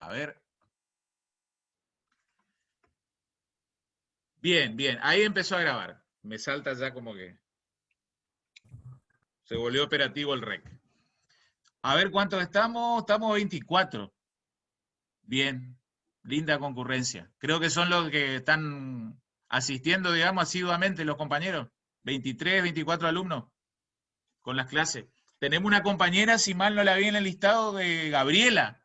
A ver. Bien, bien. Ahí empezó a grabar. Me salta ya como que se volvió operativo el rec. A ver cuántos estamos. Estamos 24. Bien. Linda concurrencia. Creo que son los que están asistiendo, digamos, asiduamente los compañeros. 23, 24 alumnos con las clases. Tenemos una compañera, si mal no la vi en el listado, de Gabriela.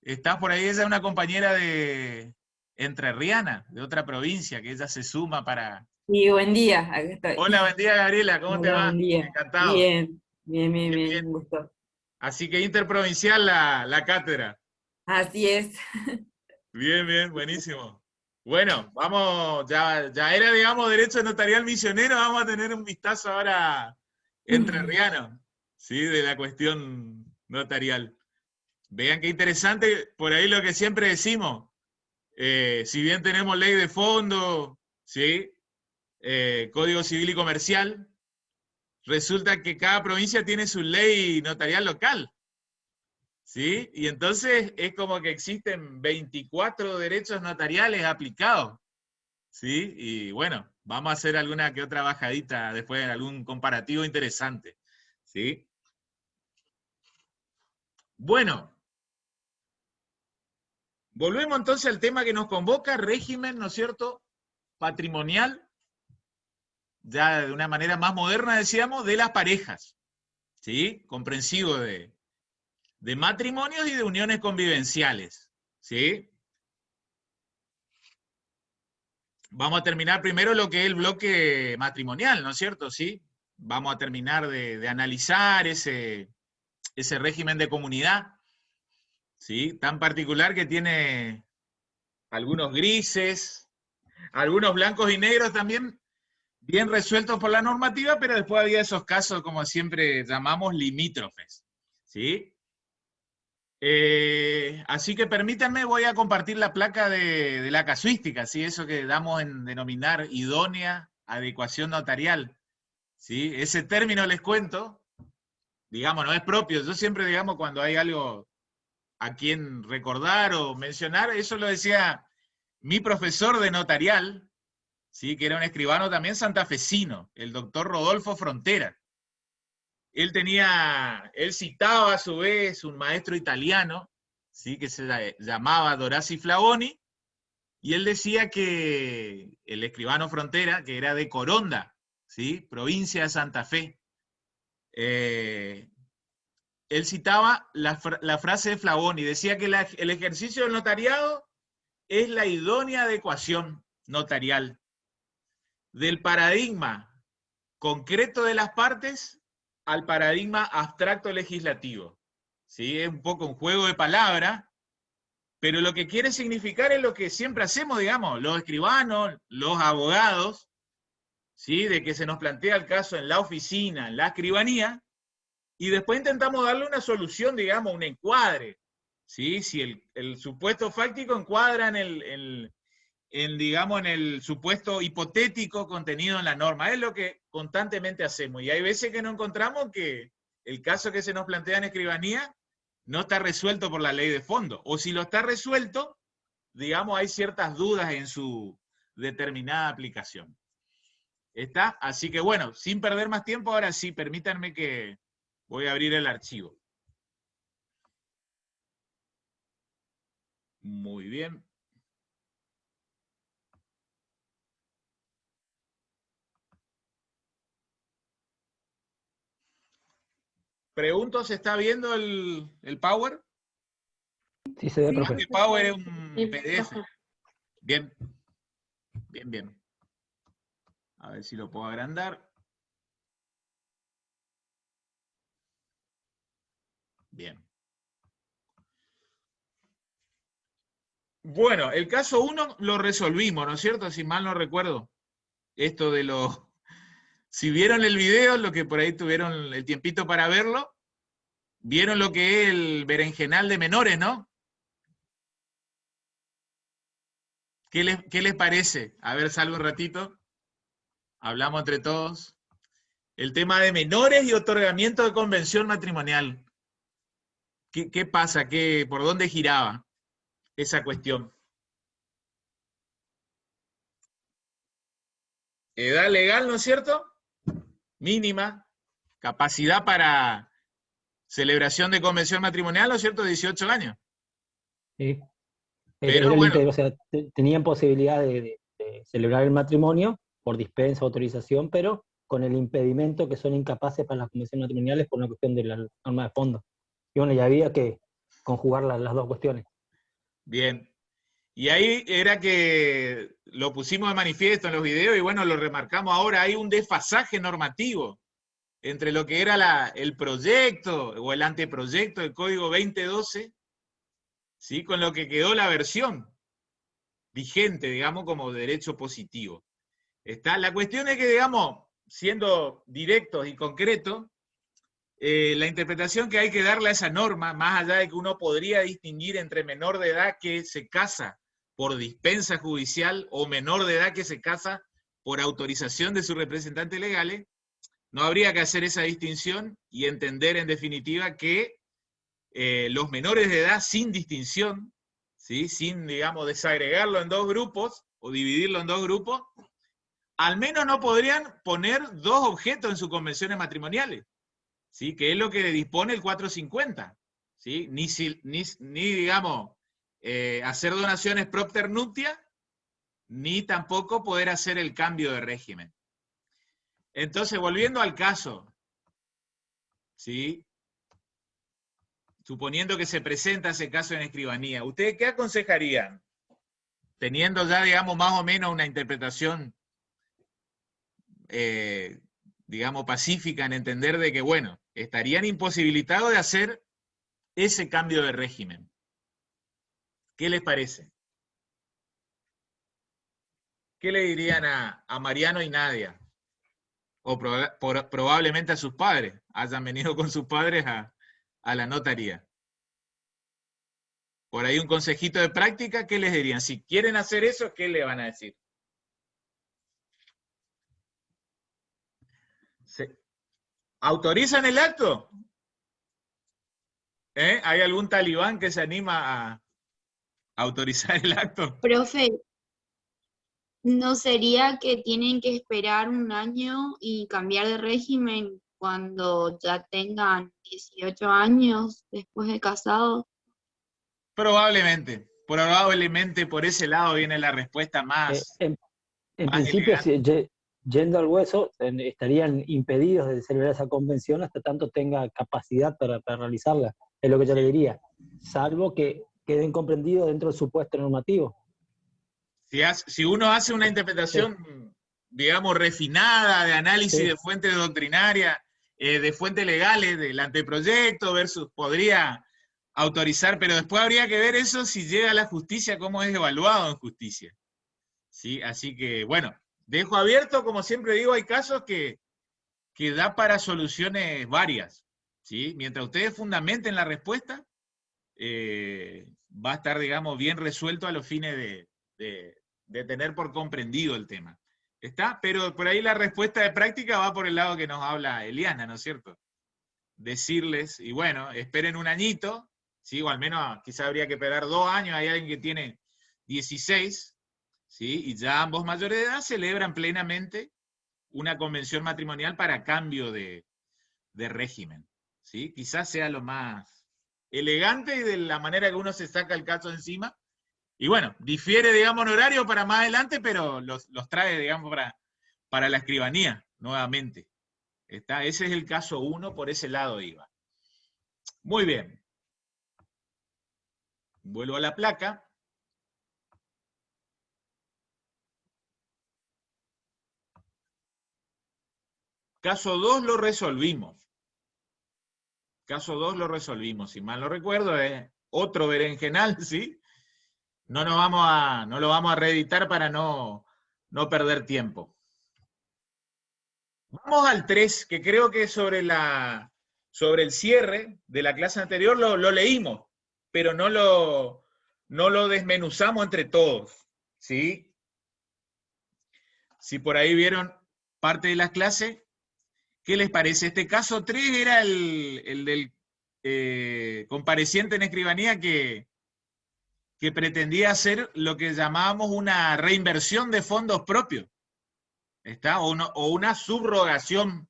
Está por ahí, ella es una compañera de entrerriana, de otra provincia, que ella se suma para... Sí, buen día, acá estoy. Hola, buen día Gabriela, ¿cómo te Hola, va? buen día. Encantado. Bien, bien, bien, Bien, bien, bien. un gusto. Así que interprovincial la cátedra. Así es. Bien, bien, buenísimo. Bueno, vamos, ya era, digamos, derecho notarial misionero, vamos a tener un vistazo ahora entrerriano, ¿sí? De la cuestión notarial. Vean qué interesante, por ahí lo que siempre decimos, si bien tenemos ley de fondo, ¿sí? Código civil y comercial, resulta que cada provincia tiene su ley notarial local, ¿sí? Y entonces es como que existen 24 derechos notariales aplicados, ¿sí? Y bueno, vamos a hacer alguna que otra bajadita después, algún comparativo interesante, ¿sí? Bueno, volvemos entonces al tema que nos convoca, régimen, ¿no es cierto?, patrimonial, ya de una manera más moderna, decíamos, de las parejas, ¿sí? Comprensivo de matrimonios y de uniones convivenciales, ¿sí? Vamos a terminar primero lo que es el bloque matrimonial, ¿no es cierto? ¿Sí? Vamos a terminar de analizar ese régimen de comunidad, ¿sí? Tan particular que tiene algunos grises, algunos blancos y negros también, bien resueltos por la normativa, pero después había esos casos, como siempre llamamos, limítrofes, ¿sí? Así que permítanme, voy a compartir la placa de la casuística, ¿sí? Eso que damos en denominar idónea adecuación notarial, ¿sí? Ese término les cuento, digamos, no es propio. Yo siempre, digamos, cuando hay algo a quien recordar o mencionar, eso lo decía mi profesor de notarial, ¿sí? Que era un escribano también santafesino, el doctor Rodolfo Frontera. Él citaba a su vez un maestro italiano, ¿sí? Que se llamaba Dorasi Flavoni, y él decía que el escribano Frontera, que era de Coronda, ¿sí? Provincia de Santa Fe, él citaba la frase de Flavoni, decía que el ejercicio del notariado es la idónea adecuación notarial del paradigma concreto de las partes al paradigma abstracto legislativo. ¿Sí? Es un poco un juego de palabras, pero lo que quiere significar es lo que siempre hacemos, digamos, los escribanos, los abogados, ¿sí? De que se nos plantea el caso en la oficina, en la escribanía, y después intentamos darle una solución, digamos, un encuadre, ¿sí? Si el supuesto fáctico encuadra digamos, en el supuesto hipotético contenido en la norma. Es lo que constantemente hacemos. Y hay veces que no encontramos que el caso que se nos plantea en escribanía no está resuelto por la ley de fondo. O si lo está resuelto, digamos, hay ciertas dudas en su determinada aplicación. ¿Está? Así que bueno, sin perder más tiempo, ahora sí, permítanme que voy a abrir el archivo. Muy bien. Pregunto, ¿se está viendo el Power? Sí, se ve, Sí, profe. El Power es un sí, PDF. profe. Bien, bien, bien. A ver si lo puedo agrandar. Bien. Bueno, el caso 1 lo resolvimos, ¿no es cierto? Si mal no recuerdo. Esto de los... Si vieron el video, lo que por ahí tuvieron el tiempito para verlo, vieron lo que es el berenjenal de menores, ¿no? ¿Qué les parece? A ver, salgo un ratito. Hablamos entre todos. El tema de menores y otorgamiento de convención matrimonial. ¿Qué pasa? ¿Por dónde giraba esa cuestión? Edad legal, ¿no es cierto? Mínima. Capacidad para celebración de convención matrimonial, ¿no es cierto? 18 años. ¿sí? Pero Era el bueno, o sea, tenían posibilidad de celebrar el matrimonio por dispensa, autorización, pero con el impedimento que son incapaces para las convenciones matrimoniales por una cuestión de la norma de fondo. Y bueno, ya había que conjugar las dos cuestiones. bien. Y ahí era que lo pusimos de manifiesto en los videos y bueno, lo remarcamos ahora, hay un desfasaje normativo entre lo que era el proyecto o el anteproyecto del Código 2012, ¿sí? Con lo que quedó la versión vigente, digamos, como derecho positivo. La cuestión es que, digamos, siendo directos y concretos, la interpretación que hay que darle a esa norma, más allá de que uno podría distinguir entre menor de edad que se casa por dispensa judicial o menor de edad que se casa por autorización de sus representantes legales, no habría que hacer esa distinción y entender en definitiva que los menores de edad sin distinción, ¿sí? Sin, digamos, desagregarlo en dos grupos o dividirlo en dos grupos, al menos no podrían poner dos objetos en sus convenciones matrimoniales, ¿sí? Que es lo que le dispone el 450, ¿sí? Ni digamos, hacer donaciones propter nuntia, ni tampoco poder hacer el cambio de régimen. Entonces, volviendo al caso, ¿sí? Suponiendo que se presenta ese caso en escribanía, ¿ustedes qué aconsejarían? Teniendo ya, digamos, más o menos una interpretación, digamos, pacífica en entender de que, bueno, estarían imposibilitados de hacer ese cambio de régimen. ¿Qué les parece? ¿Qué le dirían a Mariano y Nadia? O probablemente a sus padres, hayan venido con sus padres a la notaría. Por ahí un consejito de práctica, ¿qué les dirían? Si quieren hacer eso, ¿qué le van a decir? ¿Autorizan el acto? ¿Hay algún talibán que se anima a autorizar el acto? Profe, ¿no sería que tienen que esperar un año y cambiar de régimen cuando ya tengan 18 años después de casados? Probablemente por ese lado viene la respuesta más, En más principio, elegante. yendo al hueso, estarían impedidos de celebrar esa convención hasta tanto tenga capacidad para realizarla. Es lo que yo le diría, salvo que queden comprendidos dentro del supuesto normativo. Si uno hace una interpretación, digamos, refinada de análisis Sí. de fuentes doctrinarias, de fuentes legales, del anteproyecto versus podría autorizar, pero después habría que ver eso si llega a la justicia, cómo es evaluado en justicia. ¿Sí? Así que, bueno, dejo abierto, como siempre digo, hay casos que da para soluciones varias. ¿Sí? Mientras ustedes fundamenten la respuesta, va a estar, digamos, bien resuelto a los fines de tener por comprendido el tema. ¿Está? Pero por ahí la respuesta de práctica va por el lado que nos habla Eliana, ¿no es cierto? Decirles, y bueno, esperen un añito, ¿sí? O al menos quizá habría que esperar 2 años, hay alguien que tiene 16, ¿sí? Y ya ambos mayores de edad celebran plenamente una convención matrimonial para cambio de régimen, ¿sí? Quizás sea lo más elegante y de la manera que uno se saca el caso encima. Y bueno, difiere, digamos, en horario para más adelante, pero los trae, digamos, para la escribanía, nuevamente. Ese es el caso 1, por ese lado iba. Muy bien. Vuelvo a la placa. Caso 2 lo resolvimos. Caso 2 lo resolvimos. Si mal no recuerdo, es otro berenjenal, ¿sí? No lo vamos a reeditar para no perder tiempo. Vamos al 3, que creo que sobre el cierre de la clase anterior lo leímos, pero no lo desmenuzamos entre todos, ¿sí? Si por ahí vieron parte de las clases, ¿qué les parece? Este caso 3 era el compareciente en escribanía que pretendía hacer lo que llamábamos una reinversión de fondos propios, ¿está? O una subrogación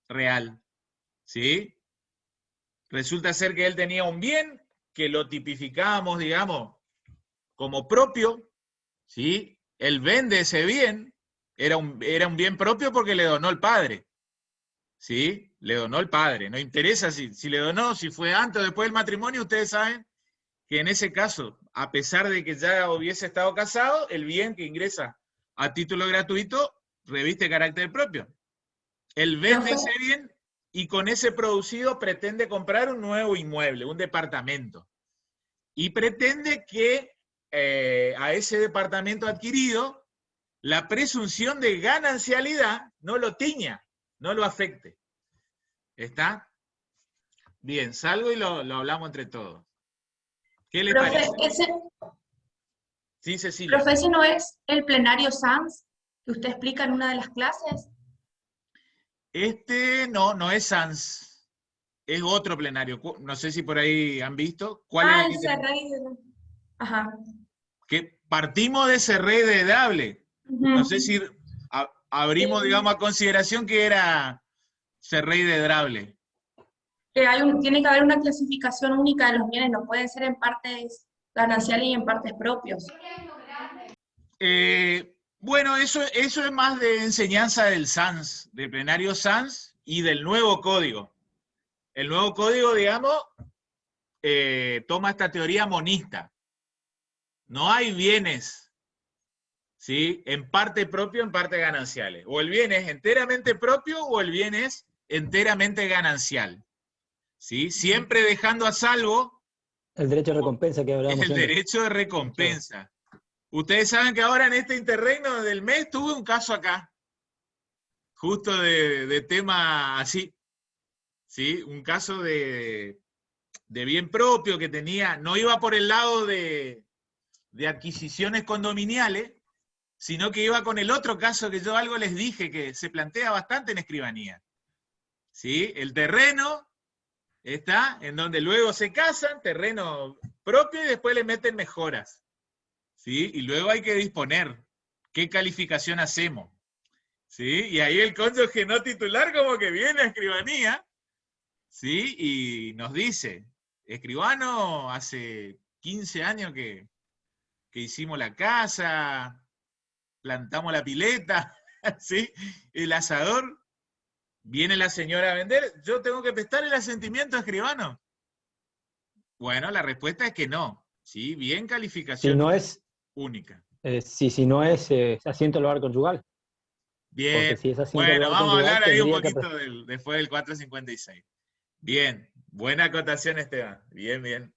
real, ¿sí? Resulta ser que él tenía un bien que lo tipificábamos, digamos, como propio, ¿sí? Él vende ese bien, era un bien propio porque le donó el padre, ¿sí? Le donó el padre, no interesa si le donó, si fue antes o después del matrimonio, ustedes saben que en ese caso, a pesar de que ya hubiese estado casado, el bien que ingresa a título gratuito reviste carácter propio. Él vende ese bien y con ese producido pretende comprar un nuevo inmueble, un departamento. Y pretende que a ese departamento adquirido la presunción de ganancialidad no lo tiña, no lo afecte. ¿Está? Bien, salgo y lo hablamos entre todos. ¿Qué le parece? Sí, Cecilia. Profe, ¿ese no es el plenario Sans que usted explica en una de las clases? No es Sans. Es otro plenario. No sé si por ahí han visto. ¿Cuál es el que Cerrey de... Ajá. que partimos de Cerrey de Dable. No sé si abrimos, digamos, a consideración que era Cerrey de Dable. Tiene que haber una clasificación única de los bienes, no pueden ser en partes gananciales y en partes propios. Bueno, eso es más de enseñanza del SANS, del plenario SANS y del nuevo código. El nuevo código, digamos, toma esta teoría monista. No hay bienes, ¿sí? En parte propio, en parte gananciales. O el bien es enteramente propio o el bien es enteramente ganancial. ¿Sí? Siempre dejando a salvo el derecho de recompensa que hablábamos el siempre. derecho de recompensa. Ustedes saben que ahora en este interregno del mes tuve un caso acá, justo de tema así, ¿sí? Un caso de bien propio que tenía, no iba por el lado de adquisiciones condominiales, sino que iba con el otro caso que yo algo les dije, que se plantea bastante en escribanía. ¿Sí? El terreno está en donde luego se casan, terreno propio, y después le meten mejoras. ¿Sí? Y luego hay que disponer qué calificación hacemos. ¿Sí? Y ahí el cónyuge no titular como que viene a escribanía, ¿sí? Y nos dice, escribano, hace 15 años que hicimos la casa, plantamos la pileta, ¿sí? El asador, viene la señora a vender, ¿yo tengo que prestar el asentimiento, escribano? Bueno, la respuesta es que no, ¿sí? Bien calificación si no es única. Si no es asiento al hogar conyugal. Bien, Si es bueno, vamos a hablar ahí un poquito que... después del 456. Bien, buena acotación, Esteban, bien, bien.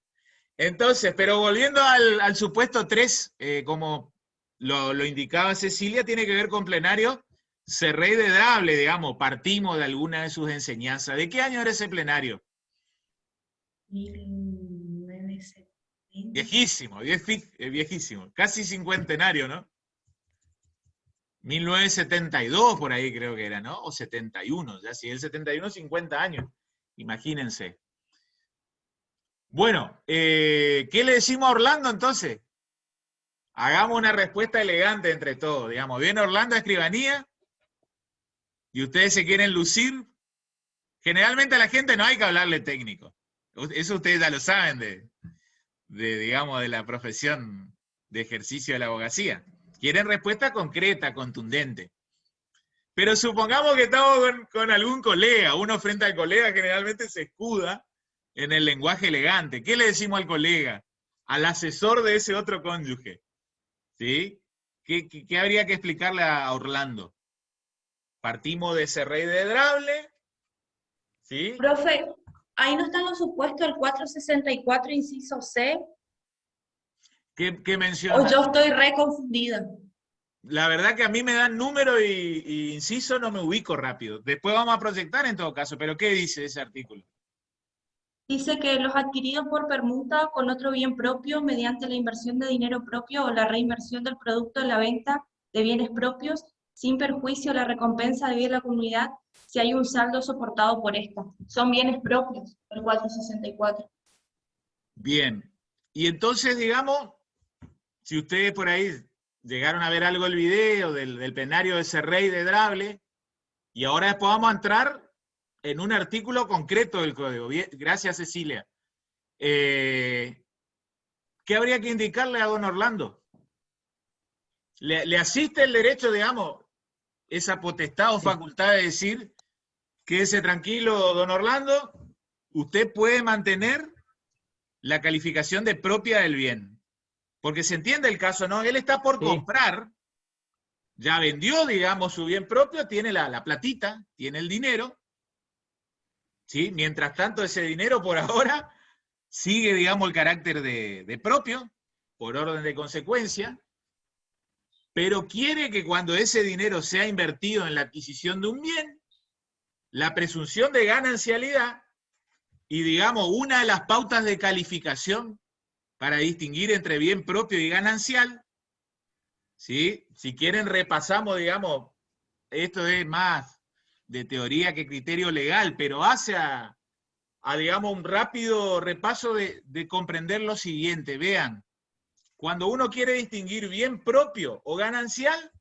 Entonces, pero volviendo al supuesto 3, como lo indicaba Cecilia, tiene que ver con plenario Cerrey de Dable, digamos, partimos de alguna de sus enseñanzas. ¿De qué año era ese plenario? 1970. Viejísimo, viejísimo, casi cincuentenario, ¿no? 1972 por ahí creo que era, ¿no? O 71, ya si el 71, 50 años, imagínense. Bueno, ¿qué le decimos a Orlando entonces? Hagamos una respuesta elegante entre todos, digamos. Viene Orlando a escribanía y ustedes se quieren lucir. Generalmente a la gente no hay que hablarle técnico. Eso ustedes ya lo saben digamos, de la profesión de ejercicio de la abogacía. Quieren respuesta concreta, contundente. Pero supongamos que estamos con algún colega. Uno frente al colega generalmente se escuda en el lenguaje elegante. ¿Qué le decimos al colega? Al asesor de ese otro cónyuge. ¿Sí? ¿Qué habría que explicarle a Orlando? Partimos de Cerrey de Dable. ¿Sí? Profe, ahí no están los supuestos, el 464, inciso C. ¿Qué menciona? O yo estoy re confundida. La verdad que a mí me dan número y inciso, no me ubico rápido. Después vamos a proyectar en todo caso, pero ¿qué dice ese artículo? Dice que los adquiridos por permuta con otro bien propio mediante la inversión de dinero propio o la reinversión del producto en la venta de bienes propios sin perjuicio de la recompensa debida a la comunidad si hay un saldo soportado por esta. Son bienes propios, el 464. Bien. Y entonces, digamos, si ustedes por ahí llegaron a ver algo del video del plenario de Cerrey de Drable, y ahora después vamos a entrar en un artículo concreto del código. Bien, gracias, Cecilia. ¿Qué habría que indicarle a don Orlando? ¿Le asiste el derecho, digamos, esa potestad o facultad de decir, quédese tranquilo, don Orlando, usted puede mantener la calificación de propia del bien? Porque se entiende el caso, ¿no? Él está por comprar, ya vendió, digamos, su bien propio, tiene la platita, tiene el dinero, ¿sí? Mientras tanto, ese dinero por ahora sigue, digamos, el carácter de propio, por orden de consecuencia, pero quiere que cuando ese dinero sea invertido en la adquisición de un bien, la presunción de ganancialidad y, digamos, una de las pautas de calificación para distinguir entre bien propio y ganancial, ¿sí? Si quieren repasamos, digamos, esto es más de teoría que criterio legal, pero hace a digamos, un rápido repaso de comprender lo siguiente. Vean, cuando uno quiere distinguir bien propio o ganancial,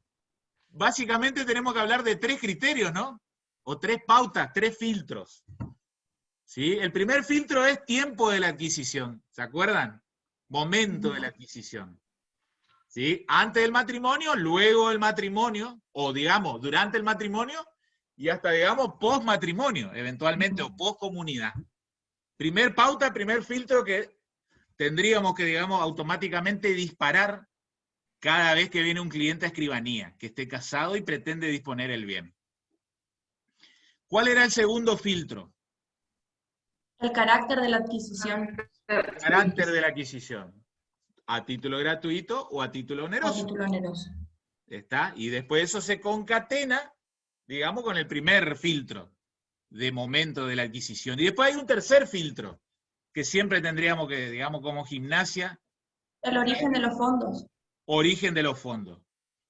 básicamente tenemos que hablar de tres criterios, ¿no? O tres pautas, tres filtros. ¿Sí? El primer filtro es tiempo de la adquisición, ¿se acuerdan? Momento de la adquisición. ¿Sí? Antes del matrimonio, luego del matrimonio, o digamos, durante el matrimonio, y hasta, digamos, post matrimonio, eventualmente, o post comunidad. Primer pauta, primer filtro que tendríamos que, digamos, automáticamente disparar cada vez que viene un cliente a escribanía, que esté casado y pretende disponer el bien. ¿Cuál era el segundo filtro? El carácter de la adquisición. El carácter de la adquisición. ¿A título gratuito o a título A oneroso? título oneroso. ¿Está? Y después eso se concatena, digamos, con el primer filtro de momento de la adquisición. Y después hay un tercer filtro, que siempre tendríamos que, digamos, como gimnasia. El origen de los fondos. Origen de los fondos.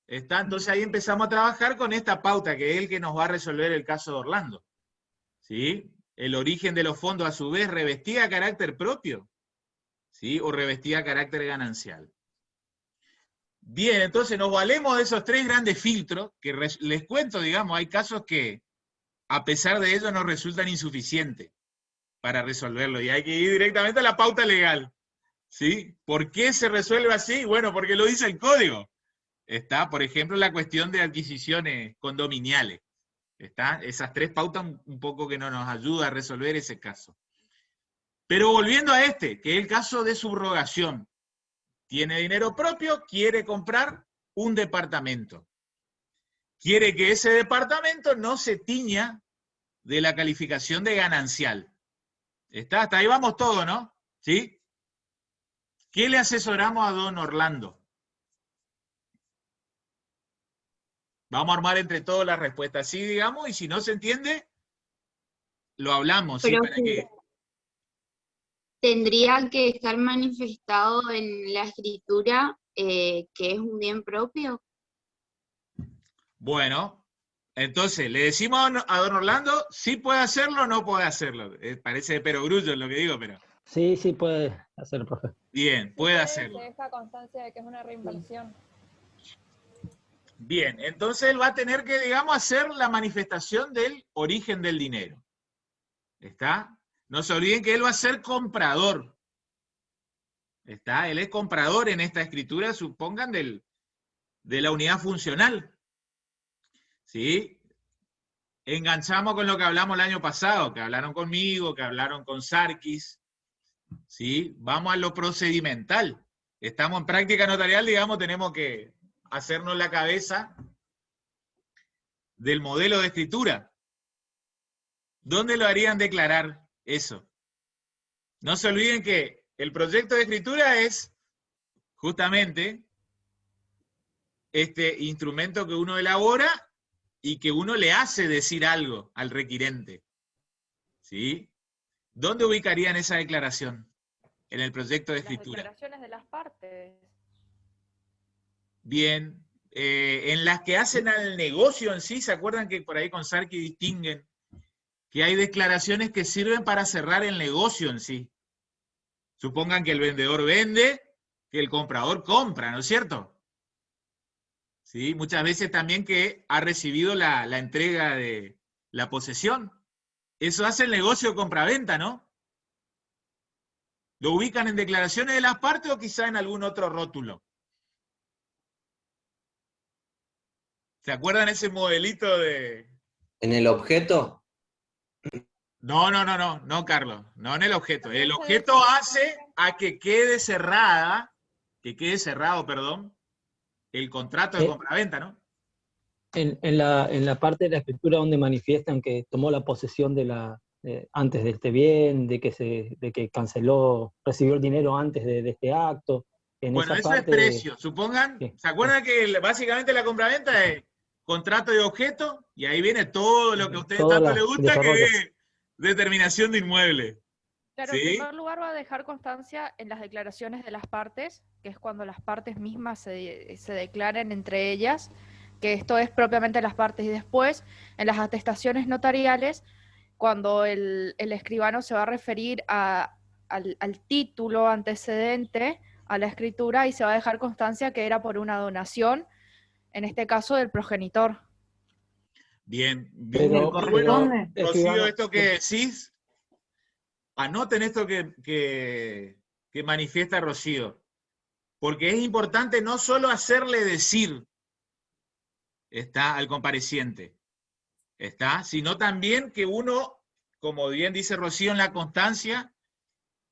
¿Está? Entonces ahí empezamos a trabajar con esta pauta, que es el que nos va a resolver el caso de Orlando. ¿Sí? El origen de los fondos, a su vez, ¿revestía carácter propio? ¿Sí? ¿O revestía carácter ganancial? Bien, entonces nos valemos de esos tres grandes filtros, que les cuento, digamos, hay casos que, a pesar de ello, nos resultan insuficientes para resolverlo, y hay que ir directamente a la pauta legal. ¿Sí? ¿Por qué se resuelve así? Bueno, porque lo dice el código. Está, por ejemplo, la cuestión de adquisiciones condominiales. ¿Está? Esas tres pautas un poco que no nos ayuda a resolver ese caso. Pero volviendo a este, que es el caso de subrogación. Tiene dinero propio, quiere comprar un departamento. Quiere que ese departamento no se tiña de la calificación de ganancial. ¿Está? Hasta ahí vamos todos, ¿no? ¿Sí? ¿Qué le asesoramos a don Orlando? Vamos a armar entre todos las respuestas, sí, digamos, y si no se entiende, lo hablamos, ¿sí? Pero Para que... tendría que estar manifestado en la escritura que es un bien propio. Bueno, entonces, le decimos a don Orlando, sí puede hacerlo o no puede hacerlo. Parece de perogrullo lo que digo, pero... Sí, sí puede hacerlo, profe. Bien, puede hacerlo. Se deja constancia de que es una reinversión. Bien, entonces él va a tener que, digamos, hacer la manifestación del origen del dinero. ¿Está? No se olviden que él va a ser comprador. ¿Está? Él es comprador en esta escritura, supongan, de la unidad funcional. ¿Sí? Enganchamos con lo que hablamos el año pasado, que hablaron conmigo, que hablaron con Sarkis. ¿Sí? Vamos a lo procedimental. Estamos en práctica notarial, digamos, tenemos que hacernos la cabeza del modelo de escritura. ¿Dónde lo harían declarar eso? No se olviden que el proyecto de escritura es justamente este instrumento que uno elabora y que uno le hace decir algo al requirente. ¿Sí? ¿Dónde ubicarían esa declaración? En el proyecto de escritura. Las declaraciones de las partes. Bien, en las que hacen al negocio en sí. ¿Se acuerdan que por ahí con Sarki distinguen que hay declaraciones que sirven para cerrar el negocio en sí? Supongan que el vendedor vende, que el comprador compra, ¿no es cierto? ¿Sí? Muchas veces también que ha recibido la entrega de la posesión. Eso hace el negocio compraventa, ¿no? ¿Lo ubican en declaraciones de las partes o quizá en algún otro rótulo? ¿Se acuerdan ese modelito de...? ¿En el objeto? No, Carlos, no en el objeto. El También se objeto dice- hace a que quede cerrada, perdón, el contrato de Eh, compraventa, ¿no? En la parte de la escritura donde manifiestan que tomó la posesión antes de este bien, de que canceló, recibió el dinero antes de este acto, en Bueno, esa eso es parte... precio. Supongan, Sí, ¿se acuerdan que básicamente la compraventa es contrato de objeto? Y ahí viene todo lo que a ustedes todo tanto les el gusta, que desarrollo. es determinación de inmueble. Claro, en ¿Sí? primer lugar va a dejar constancia en las declaraciones de las partes, que es cuando las partes mismas se declaren entre ellas, que esto es propiamente las partes, y después en las atestaciones notariales, cuando el escribano se va a referir al título antecedente a la escritura y se va a dejar constancia que era por una donación, en este caso del progenitor. Bien, Pero, muy bueno, corresponde. Rocío, escribano, esto que decís. Anoten esto que manifiesta Rocío, porque es importante no solo hacerle decir al compareciente, sino también que uno, como bien dice Rocío en la constancia,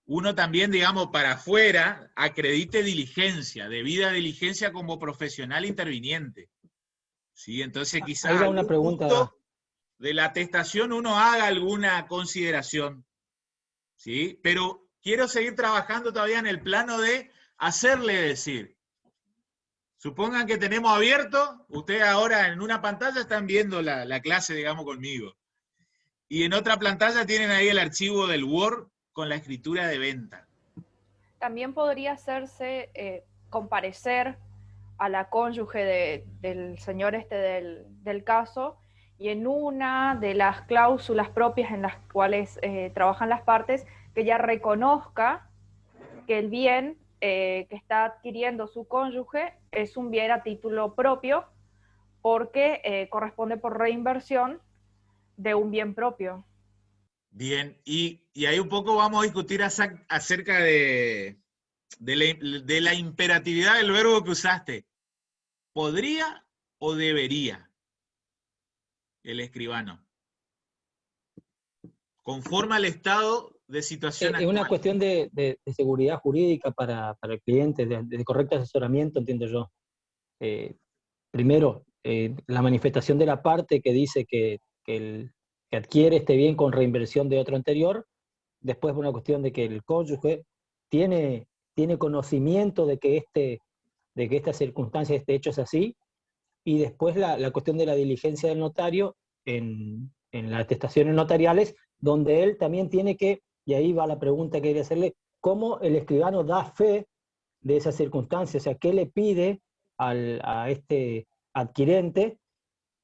uno también, digamos, para afuera, acredite diligencia, debida diligencia como profesional interviniente. ¿Sí? Entonces quizás ahí va una algún pregunta. punto de la atestación uno haga alguna consideración. ¿Sí? Pero quiero seguir trabajando todavía en el plano de hacerle decir. Supongan que tenemos abierto, ustedes ahora en una pantalla están viendo la clase, digamos, conmigo. Y en otra pantalla tienen ahí el archivo del Word con la escritura de venta. También podría hacerse comparecer a la cónyuge del señor del caso, y en una de las cláusulas propias en las cuales trabajan las partes, que ella reconozca que el bien que está adquiriendo su cónyuge es un bien a título propio, porque corresponde por reinversión de un bien propio. Bien, y ahí un poco vamos a discutir acerca de la imperatividad del verbo que usaste. ¿Podría o debería el escribano? Conforme al estado de situación Es una actual. cuestión de seguridad jurídica para el cliente, de correcto asesoramiento, entiendo yo. Primero, la manifestación de la parte que dice que adquiere este bien con reinversión de otro anterior. Después, una cuestión de que el cónyuge tiene conocimiento de que esta circunstancia, este hecho es así. Y después la cuestión de la diligencia del notario en las atestaciones notariales, donde él también tiene que, y ahí va la pregunta que quería hacerle, ¿cómo el escribano da fe de esa circunstancia? O sea, ¿qué le pide a este adquirente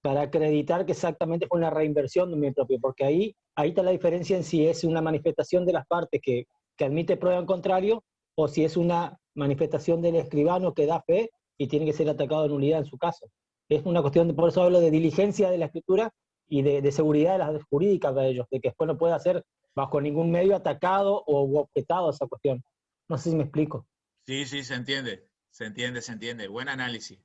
para acreditar que exactamente fue una reinversión de un bien propio? Porque ahí está la diferencia en si es una manifestación de las partes que admite prueba en contrario, o si es una manifestación del escribano que da fe y tiene que ser atacado en nulidad en su caso. Es una cuestión, por eso hablo de diligencia de la escritura y de seguridad de las jurídicas de ellos, de que después no pueda ser bajo ningún medio atacado o objetado esa cuestión. No sé si me explico. Sí, se entiende. Buen análisis.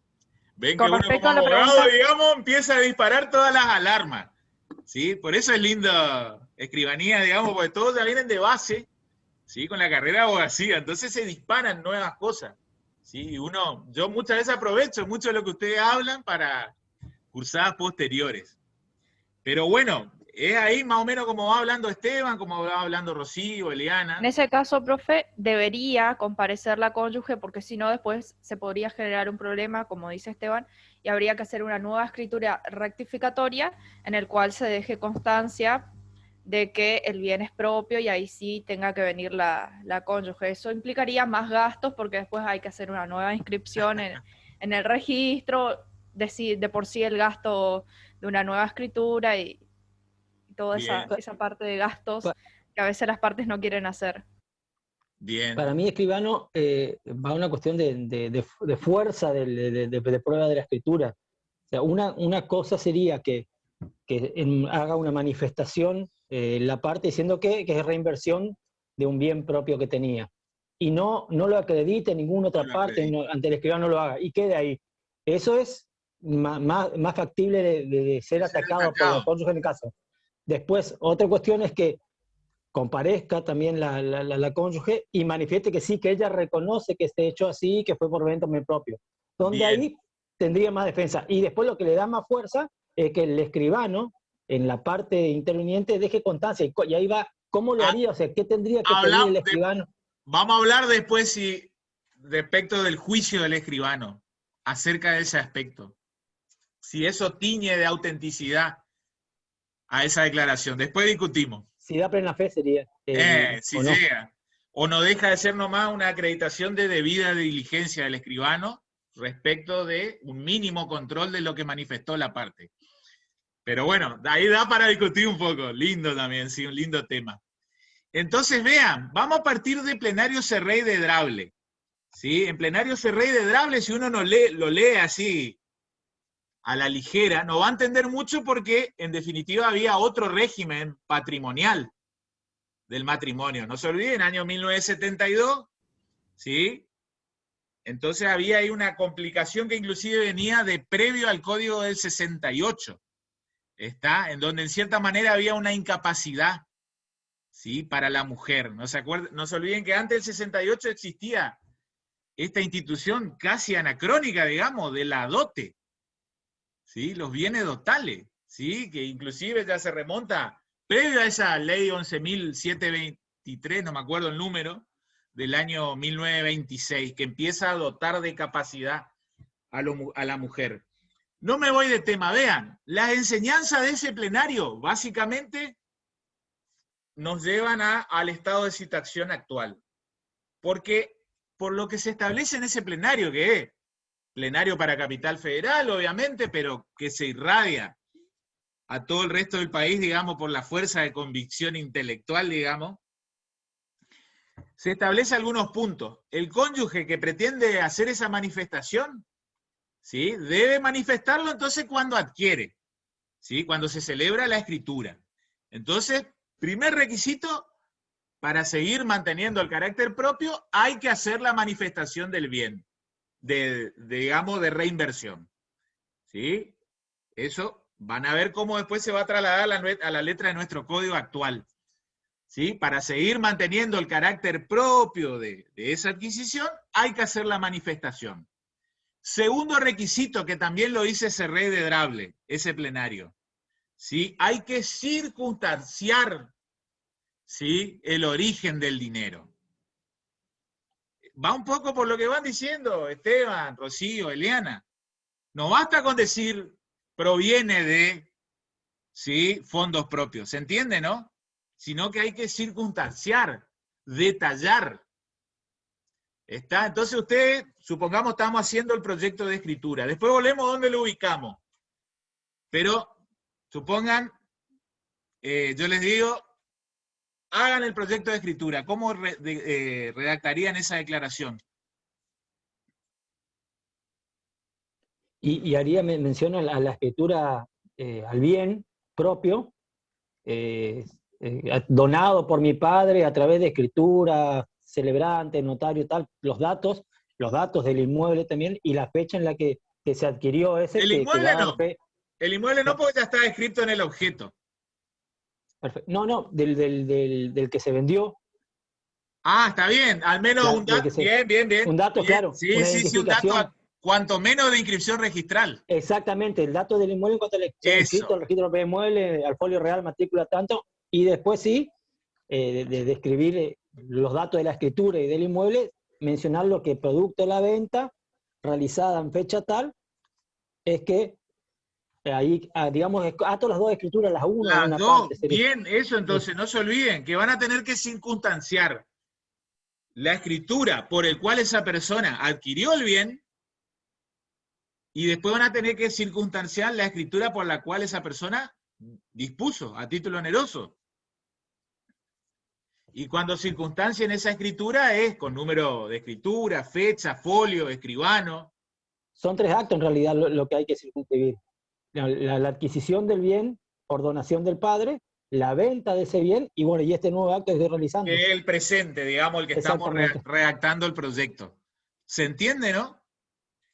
Ven que Con uno respecto como a la abogado, pregunta, digamos, empieza a disparar todas las alarmas. ¿Sí? Por eso es lindo escribanía, digamos, porque todos ya vienen de base, ¿sí? Con la carrera de abogacía. Entonces se disparan nuevas cosas. ¿Sí? Y yo muchas veces aprovecho mucho de lo que ustedes hablan para cursadas posteriores. Pero bueno, es ahí más o menos como va hablando Esteban, como va hablando Rocío, Eliana. en ese caso, profe, debería comparecer la cónyuge, porque si no después se podría generar un problema, como dice Esteban, y habría que hacer una nueva escritura rectificatoria en el cual se deje constancia de que el bien es propio, y ahí sí tenga que venir la cónyuge. Eso implicaría más gastos porque después hay que hacer una nueva inscripción en el registro, de por sí el gasto de una nueva escritura y toda esa parte de gastos que a veces las partes no quieren hacer. Bien. Para mí, escribano va a una cuestión de fuerza de prueba de la escritura. O sea, una cosa sería que haga una manifestación la parte diciendo que es reinversión de un bien propio que tenía. Y no lo acredite en ninguna otra parte, ante el escribano no lo haga. Y quede ahí. Eso es más factible de ser atacado por la cónyuge en el caso. Después, otra cuestión es que comparezca también la cónyuge y manifieste que sí, que ella reconoce que se hecho así, que fue por evento muy propio. Donde ahí tendría más defensa. Y después lo que le da más fuerza es que el escribano, en la parte interviniente, deje constancia. Y ahí va, ¿cómo lo haría? O sea, ¿qué tendría que pedir el escribano? Vamos a hablar después respecto del juicio del escribano, acerca de ese aspecto. Si eso tiñe de autenticidad a esa declaración. Después discutimos. Si da plena fe sería. Si llega. O no deja de ser nomás una acreditación de debida diligencia del escribano respecto de un mínimo control de lo que manifestó la parte. Pero bueno, ahí da para discutir un poco. Lindo también, sí, un lindo tema. Entonces vean, vamos a partir de plenario Serrey de Drable. ¿Sí? En plenario Serrey de Drable, si uno lo lee así a la ligera, no va a entender mucho porque en definitiva había otro régimen patrimonial del matrimonio. No se olviden, año 1972, ¿sí? Entonces había ahí una complicación que inclusive venía de previo al Código del 68, ¿está? En donde en cierta manera había una incapacidad, ¿sí? Para la mujer. No se olviden que antes del 68 existía esta institución casi anacrónica, digamos, de la dote, ¿sí? Los bienes dotales, ¿sí? Que inclusive ya se remonta previo a esa ley 11.723, no me acuerdo el número, del año 1926, que empieza a dotar de capacidad a la mujer. No me voy de tema, vean, las enseñanzas de ese plenario básicamente nos llevan al estado de situación actual. Porque por lo que se establece en ese plenario, que es plenario para Capital Federal, obviamente, pero que se irradia a todo el resto del país, digamos, por la fuerza de convicción intelectual, digamos, se establece algunos puntos. El cónyuge que pretende hacer esa manifestación, ¿sí? Debe manifestarlo entonces cuando adquiere, ¿sí? Cuando se celebra la escritura. Entonces, primer requisito, para seguir manteniendo el carácter propio, hay que hacer la manifestación del bien, digamos, de reinversión. ¿Sí? Eso van a ver cómo después se va a trasladar a la letra de nuestro código actual. ¿Sí? Para seguir manteniendo el carácter propio de esa adquisición, hay que hacer la manifestación. Segundo requisito, que también lo dice Serrey de Drable, ese plenario. ¿Sí? Hay que circunstanciar, ¿sí? El origen del dinero. Va un poco por lo que van diciendo Esteban, Rocío, Eliana. No basta con decir proviene de, ¿sí? Fondos propios, ¿se entiende, no? Sino que hay que circunstanciar, detallar. ¿Está? Entonces ustedes, supongamos, estamos haciendo el proyecto de escritura. Después volvemos a dónde lo ubicamos. Pero, supongan, yo les digo, hagan el proyecto de escritura. ¿Cómo redactarían esa declaración? Y haría mención a la escritura, al bien propio, donado por mi padre a través de escritura, celebrante, notario, tal, los datos del inmueble también, y la fecha en la que se adquirió ese. El inmueble no. El inmueble no, porque ya está escrito en el objeto. Perfecto. No, del que se vendió. Ah, está bien. Al menos un dato. Bien. Un dato, bien. claro. Sí, un dato, cuanto menos de inscripción registral. Exactamente, el dato del inmueble en cuanto al inscrito, el registro de inmueble, al folio real, matrícula, tanto, y después sí, de escribir los datos de la escritura y del inmueble, mencionar lo que producto de la venta, realizada en fecha tal, es que ahí, digamos, ato las dos escrituras, las una. Las dos, bien, eso entonces, no se olviden, que van a tener que circunstanciar la escritura por el cual esa persona adquirió el bien, y después van a tener que circunstanciar la escritura por la cual esa persona dispuso a título oneroso. Y cuando circunstancien esa escritura es con número de escritura, fecha, folio, escribano. Son 3 actos en realidad lo que hay que circunscribir. La adquisición del bien por donación del padre, la venta de ese bien, y bueno, y este nuevo acto que estoy realizando. Que es el presente, digamos, el que estamos Exactamente. redactando el proyecto. ¿Se entiende, no?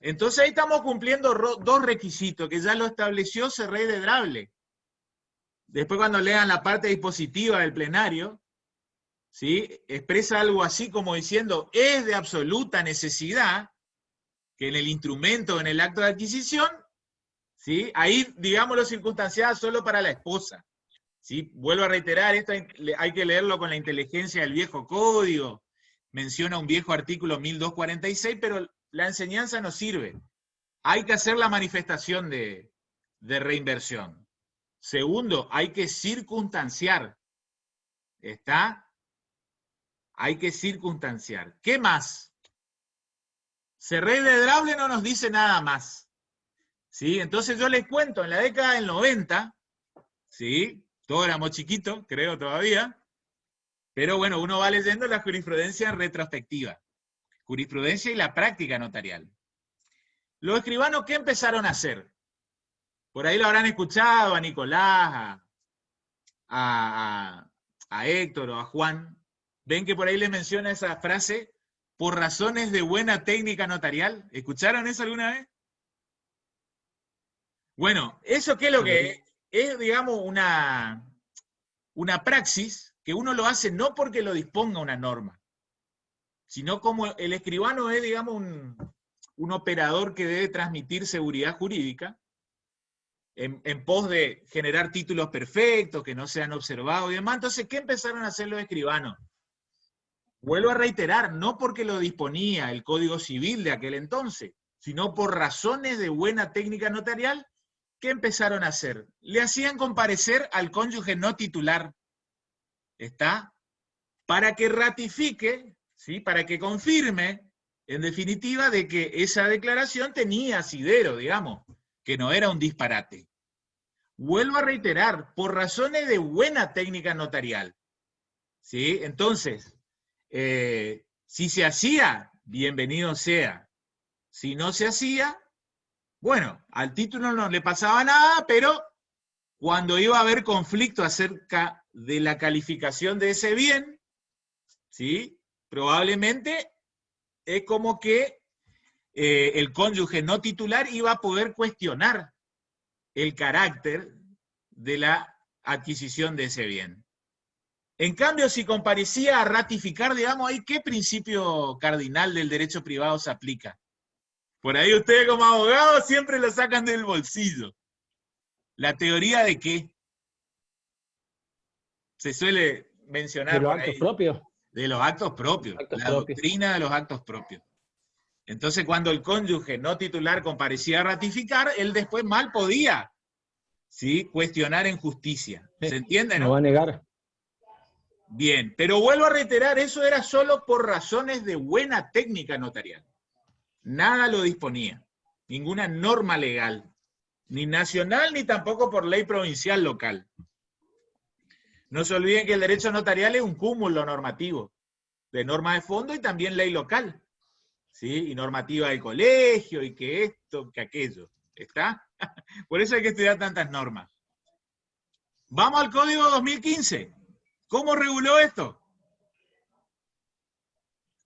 Entonces ahí estamos cumpliendo 2 requisitos, que ya lo estableció Serrey de Drable. Después cuando lean la parte dispositiva del plenario, ¿sí? Expresa algo así como diciendo, es de absoluta necesidad que en el instrumento, en el acto de adquisición, ¿sí? Ahí, digámoslo, circunstanciada solo para la esposa. ¿Sí? Vuelvo a reiterar, esto hay que leerlo con la inteligencia del viejo código, menciona un viejo artículo 1246, pero la enseñanza no sirve. Hay que hacer la manifestación de reinversión. Segundo, hay que circunstanciar. ¿Está? Hay que circunstanciar. ¿Qué más? Serrey de Drable no nos dice nada más. ¿Sí? Entonces yo les cuento, en la década del 90, ¿sí? Todos éramos chiquitos, creo todavía, pero bueno, uno va leyendo la jurisprudencia retrospectiva, jurisprudencia y la práctica notarial. Los escribanos, ¿qué empezaron a hacer? Por ahí lo habrán escuchado a Nicolás, a Héctor o a Juan. ¿Ven que por ahí les menciona esa frase? Por razones de buena técnica notarial. ¿Escucharon eso alguna vez? Bueno, ¿eso qué es lo que es? Es, digamos, una praxis que uno lo hace no porque lo disponga una norma, sino como el escribano es, digamos, un operador que debe transmitir seguridad jurídica en pos de generar títulos perfectos, que no sean observados y demás. Entonces, ¿qué empezaron a hacer los escribanos? Vuelvo a reiterar, no porque lo disponía el Código Civil de aquel entonces, sino por razones de buena técnica notarial. ¿Qué empezaron a hacer? Le hacían comparecer al cónyuge no titular, ¿está? Para que ratifique, ¿sí? Para que confirme, en definitiva, de que esa declaración tenía asidero, digamos, que no era un disparate. Vuelvo a reiterar, por razones de buena técnica notarial, ¿sí? Entonces, si se hacía, bienvenido sea. Si no se hacía, bueno, al título no le pasaba nada, pero cuando iba a haber conflicto acerca de la calificación de ese bien, ¿sí? Probablemente es como que el cónyuge no titular iba a poder cuestionar el carácter de la adquisición de ese bien. En cambio, si comparecía a ratificar, digamos, ahí, ¿qué principio cardinal del derecho privado se aplica? Por ahí ustedes como abogados siempre lo sacan del bolsillo. ¿La teoría de qué? Se suele mencionar ¿De los por actos ahí. propios? De los actos propios. La doctrina de los actos propios. Entonces, cuando el cónyuge no titular comparecía a ratificar, él después mal podía, ¿sí? Cuestionar en justicia. ¿Se entiende, no? No va a negar. Bien, pero vuelvo a reiterar, eso era solo por razones de buena técnica notarial. Nada lo disponía, ninguna norma legal, ni nacional ni tampoco por ley provincial local. No se olviden que el derecho notarial es un cúmulo normativo, de norma de fondo y también ley local, ¿sí? Y normativa del colegio, y que esto, que aquello, ¿está? Por eso hay que estudiar tantas normas. Vamos al Código 2015. ¿Cómo reguló esto?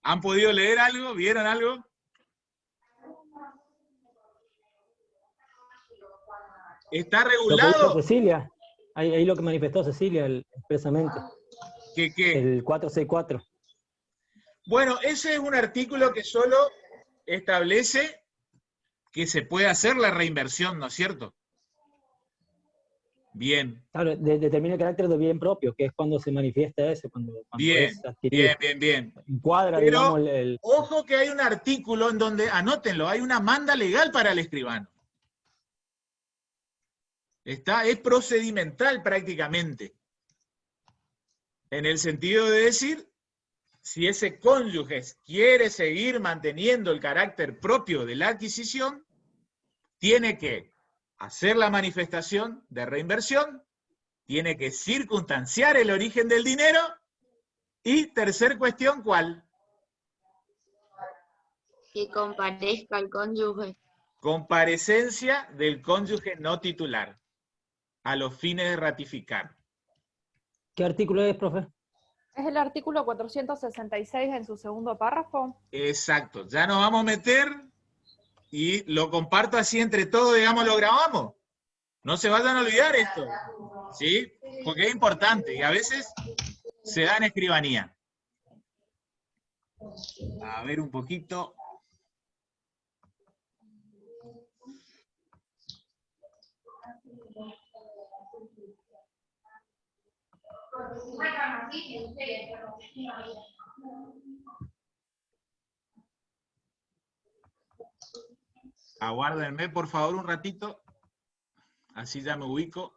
¿Han podido leer algo? ¿Vieron algo? Está regulado. Lo que dijo Cecilia, ahí lo que manifestó Cecilia expresamente. ¿Qué? El 464. Bueno, ese es un artículo que solo establece que se puede hacer la reinversión, ¿no es cierto? Bien. Claro, determina el carácter de bien propio, que es cuando se manifiesta eso, cuando Bien, es adquirido. bien. Encuadra, Pero, digamos, ojo que hay un artículo en donde, anótenlo, hay una manda legal para el escribano. Es procedimental prácticamente. En el sentido de decir, si ese cónyuge quiere seguir manteniendo el carácter propio de la adquisición, tiene que hacer la manifestación de reinversión, tiene que circunstanciar el origen del dinero, y tercer cuestión, ¿cuál? Que comparezca el cónyuge. Comparecencia del cónyuge no titular, a los fines de ratificar. ¿Qué artículo es, profe? Es el artículo 466 en su segundo párrafo. Exacto, ya nos vamos a meter, y lo comparto así entre todos, digamos, lo grabamos. No se vayan a olvidar esto, ¿sí? Porque es importante, y a veces se da en escribanía. A ver un poquito. Aguárdenme, por favor, un ratito. Así ya me ubico.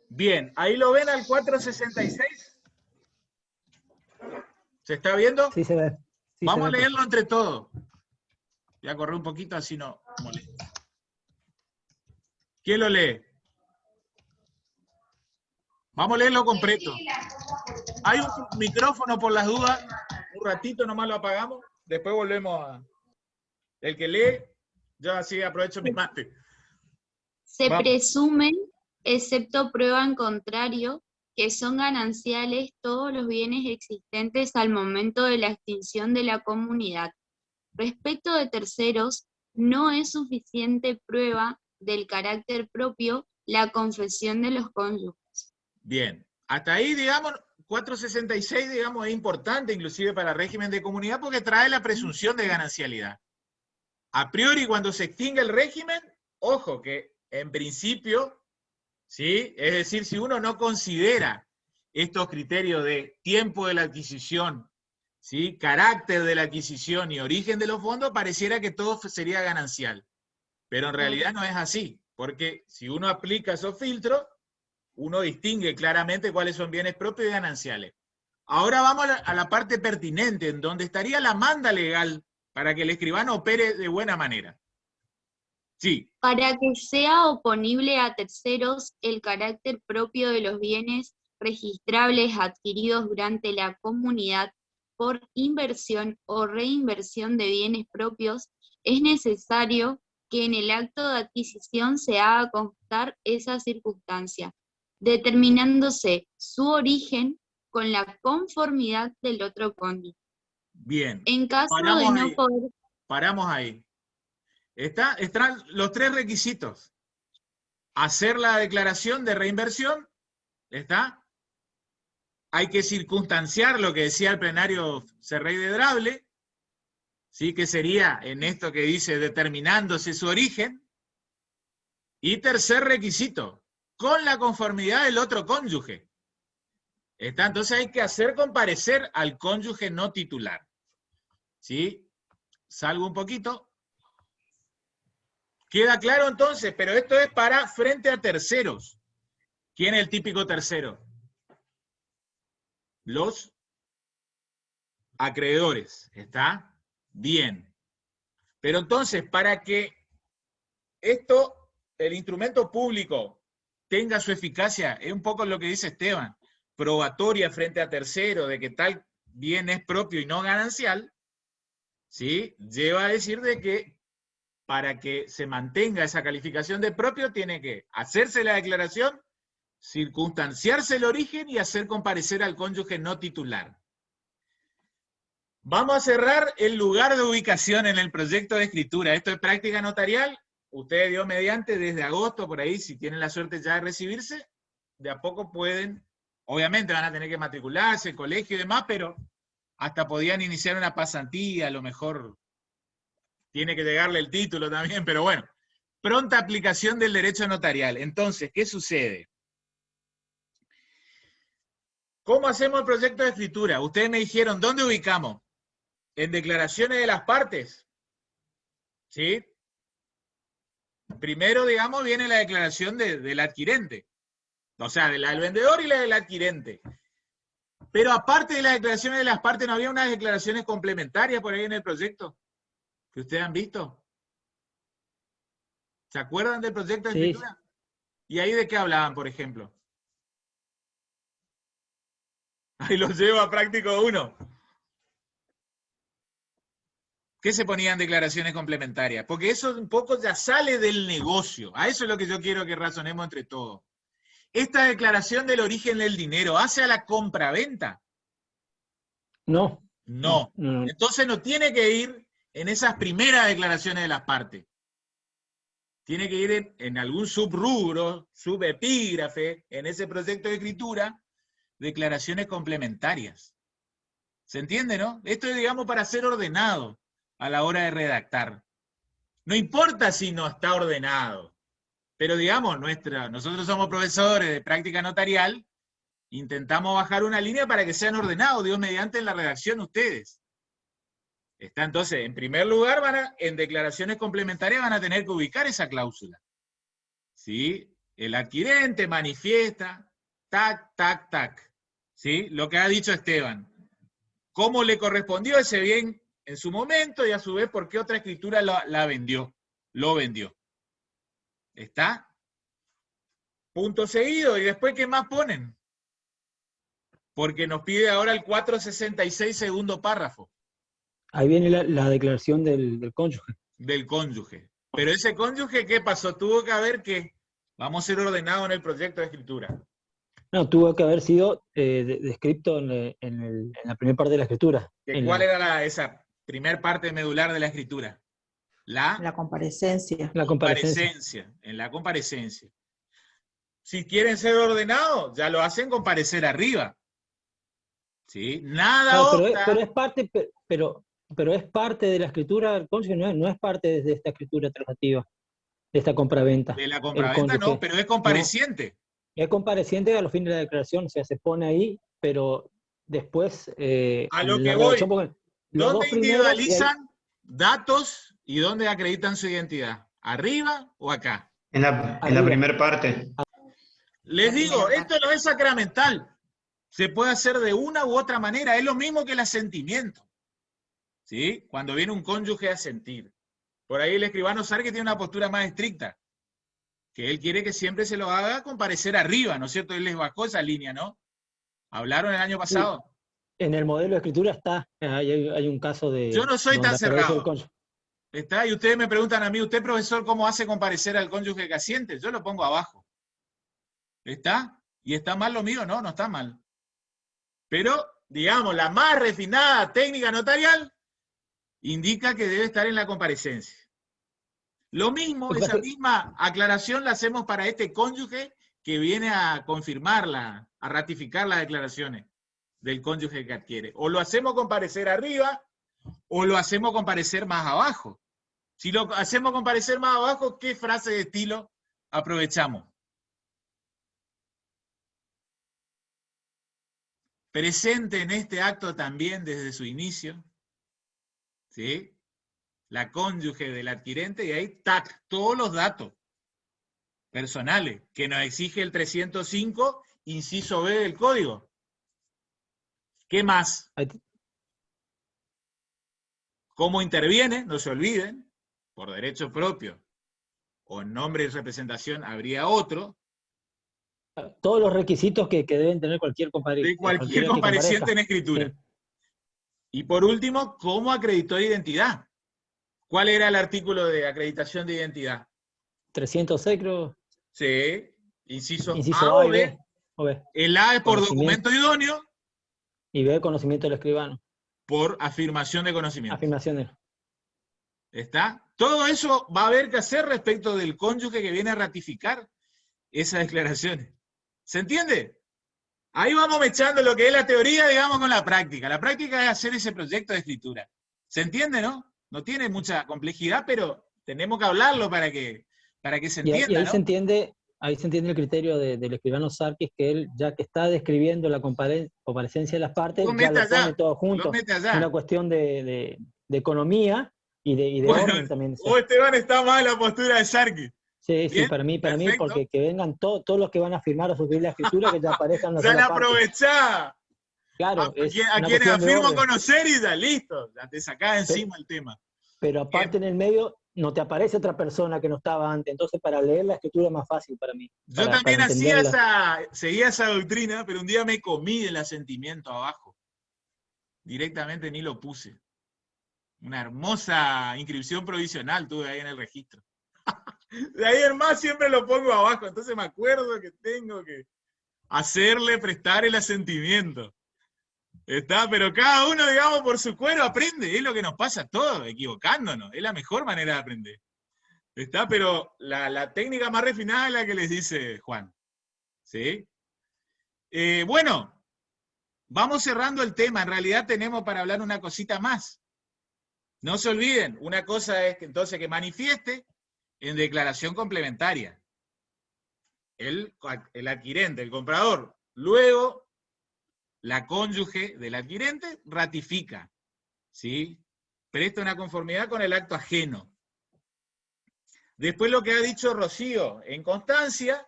Bien, ahí lo ven al 466. ¿Se está viendo? Sí se ve. Sí Vamos se a ve, leerlo entre todos. Voy a correr un poquito, así no molesta. ¿Quién lo lee? Vamos a leerlo completo. Hay un micrófono por las dudas. Un ratito nomás lo apagamos. Después volvemos a... El que lee, yo así aprovecho mi mate. Se Vamos. presume, excepto prueba en contrario, que son gananciales todos los bienes existentes al momento de la extinción de la comunidad. Respecto de terceros, no es suficiente prueba del carácter propio la confesión de los cónyuges. Bien, hasta ahí, digamos, 466, digamos, es importante inclusive para el régimen de comunidad porque trae la presunción de ganancialidad. A priori, cuando se extingue el régimen, ojo que en principio, ¿sí? Es decir, si uno no considera estos criterios de tiempo de la adquisición, ¿sí? Carácter de la adquisición y origen de los fondos, pareciera que todo sería ganancial. Pero en realidad no es así, porque si uno aplica esos filtros, uno distingue claramente cuáles son bienes propios y gananciales. Ahora vamos a la parte pertinente, en donde estaría la manda legal para que el escribano opere de buena manera. Sí. Para que sea oponible a terceros el carácter propio de los bienes registrables adquiridos durante la comunidad por inversión o reinversión de bienes propios, es necesario que en el acto de adquisición se haga constar esa circunstancia, determinándose su origen con la conformidad del otro cónyuge. Bien. En caso Paramos de no ahí. poder... Paramos ahí. Están los tres requisitos. Hacer la declaración de reinversión, ¿está? Hay que circunstanciar lo que decía el plenario Cerrey de Drable, ¿sí? Que sería en esto que dice determinándose su origen. Y tercer requisito, con la conformidad del otro cónyuge. ¿Está? Entonces hay que hacer comparecer al cónyuge no titular. ¿Sí? Salgo un poquito. ¿Queda claro entonces? Pero esto es para frente a terceros. ¿Quién es el típico tercero? Los acreedores. ¿Está? Bien. Pero entonces, para que esto, el instrumento público, tenga su eficacia, es un poco lo que dice Esteban, probatoria frente a tercero, de que tal bien es propio y no ganancial, ¿sí? Lleva a decir de que para que se mantenga esa calificación de propio, tiene que hacerse la declaración, circunstanciarse el origen y hacer comparecer al cónyuge no titular. Vamos a cerrar el lugar de ubicación en el proyecto de escritura. Esto es práctica notarial. Ustedes, Dios mediante, desde agosto, por ahí, si tienen la suerte ya de recibirse, de a poco pueden, obviamente van a tener que matricularse, el colegio y demás, pero hasta podían iniciar una pasantía, a lo mejor tiene que llegarle el título también, pero bueno. Pronta aplicación del derecho notarial. Entonces, ¿qué sucede? ¿Cómo hacemos el proyecto de escritura? Ustedes me dijeron, ¿dónde ubicamos? ¿En declaraciones de las partes? ¿Sí? Primero, digamos, viene la declaración del adquirente. O sea, de la del vendedor y la del adquirente. Pero aparte de las declaraciones de las partes, ¿no había unas declaraciones complementarias por ahí en el proyecto? ¿Que ustedes han visto? ¿Se acuerdan del proyecto de Sí. escritura? ¿Y ahí de qué hablaban, por ejemplo? Ahí los llevo a práctico 1. ¿Qué se ponían declaraciones complementarias? Porque eso un poco ya sale del negocio. A eso es lo que yo quiero que razonemos entre todos. Esta declaración del origen del dinero, ¿hace a la compraventa? No. No. No. Entonces no tiene que ir en esas primeras declaraciones de las partes. Tiene que ir en algún subrubro, subepígrafe, en ese proyecto de escritura, declaraciones complementarias. ¿Se entiende, no? Esto es, digamos, para ser ordenado a la hora de redactar. No importa si no está ordenado, pero digamos, nosotros somos profesores de práctica notarial, intentamos bajar una línea para que sean ordenados, Dios mediante, en la redacción ustedes. Está entonces, en primer lugar, en declaraciones complementarias van a tener que ubicar esa cláusula. ¿Sí? El adquirente manifiesta, tac, tac, tac. ¿Sí? Lo que ha dicho Esteban. ¿Cómo le correspondió ese bien en su momento y a su vez por qué otra escritura la vendió? Lo vendió. ¿Está? Punto seguido. ¿Y después qué más ponen? Porque nos pide ahora el 466 segundo párrafo. Ahí viene la declaración del cónyuge. Del cónyuge. Pero ese cónyuge, ¿qué pasó? Tuvo que haber que vamos a ser ordenados en el proyecto de escritura. No, tuvo que haber sido descrito en la primera parte de la escritura. ¿Cuál era esa primer parte medular de la escritura? La comparecencia. La comparecencia. Comparecencia. En la comparecencia. Si quieren ser ordenados, ya lo hacen comparecer arriba. ¿Sí? Nada No, opta. pero es parte, pero es parte de la escritura del cónyuge, no es parte de esta escritura transactiva, de esta compraventa. De la compraventa no, pero es compareciente. No, es compareciente a los fines de la declaración, o sea, se pone ahí, pero después... a lo que voy, ¿dónde individualizan datos y dónde acreditan su identidad? ¿Arriba o acá? En la primera parte. Les digo, esto no es sacramental. Se puede hacer de una u otra manera. Es lo mismo que el asentimiento. ¿Sí? Cuando viene un cónyuge a asentir. Por ahí el escribano Sarque tiene una postura más estricta. Que él quiere que siempre se lo haga comparecer arriba, ¿no es cierto? Él les bajó esa línea, ¿no? ¿Hablaron el año pasado? En el modelo de escritura está, hay un caso de... Yo no soy tan cerrado. cónyuge. Está, y ustedes me preguntan a mí, ¿usted, profesor, cómo hace comparecer al cónyuge que asiente? Yo lo pongo abajo. ¿Está? ¿Y está mal lo mío? No, no está mal. Pero, digamos, la más refinada técnica notarial indica que debe estar en la comparecencia. Lo mismo, esa misma aclaración la hacemos para este cónyuge que viene a confirmarla, a ratificar las declaraciones del cónyuge que adquiere. O lo hacemos comparecer arriba, o lo hacemos comparecer más abajo. Si lo hacemos comparecer más abajo, ¿qué frase de estilo aprovechamos? Presente en este acto también desde su inicio, ¿sí? La cónyuge del adquirente, y ahí, tac, todos los datos personales que nos exige el 305, inciso B del código. ¿Qué más? ¿Cómo interviene? No se olviden, por derecho propio o en nombre de representación habría otro. Todos los requisitos que deben tener cualquier compareciente. De cualquier compareciente en escritura. Sí. Y por último, ¿cómo acreditó identidad? ¿Cuál era el artículo de acreditación de identidad? 306, creo. Sí, inciso A o B. El A es por documento idóneo. Y B, conocimiento del escribano. Por afirmación de conocimiento. Afirmación. ¿Está? Todo eso va a haber que hacer respecto del cónyuge que viene a ratificar esas declaraciones. ¿Se entiende? Ahí vamos mechando lo que es la teoría, digamos, con la práctica. La práctica es hacer ese proyecto de escritura. ¿Se entiende, no? No tiene mucha complejidad, pero tenemos que hablarlo para que se Y entienda, ahí ¿no? ahí se entiende el criterio del escribano Sarkis, que él, ya que está describiendo la comparecencia de las partes, Lo ya mete lo pone allá, todo lo junto. mete Es una allá. cuestión de economía y de Bueno, orden también. o Esteban está mal en la postura de Sarkis. Sí, Bien, para mí, perfecto. porque que vengan todos los que van a firmar o suscribir la escritura, que ya aparezcan las Ya la sola parte. aprovechá. Claro, es A una quienes cuestión de afirmo orden. conocer y ya listo, ya te sacás encima el tema. Pero aparte en el medio no te aparece otra persona que no estaba antes, entonces para leer la escritura es más fácil para mí. Yo también seguía esa doctrina, pero un día me comí el asentimiento abajo. Directamente ni lo puse. Una hermosa inscripción provisional tuve ahí en el registro. De ahí en más siempre lo pongo abajo, entonces me acuerdo que tengo que prestar el asentimiento. Está, pero cada uno, digamos, por su cuero aprende, es lo que nos pasa a todos, equivocándonos, es la mejor manera de aprender. Está, pero la técnica más refinada es la que les dice Juan. ¿Sí? Bueno, vamos cerrando el tema, en realidad tenemos para hablar una cosita más. No se olviden, una cosa es que entonces que manifieste en declaración complementaria. El adquirente, el comprador. Luego, la cónyuge del adquirente ratifica, ¿sí? Presta una conformidad con el acto ajeno. Después lo que ha dicho Rocío, en constancia,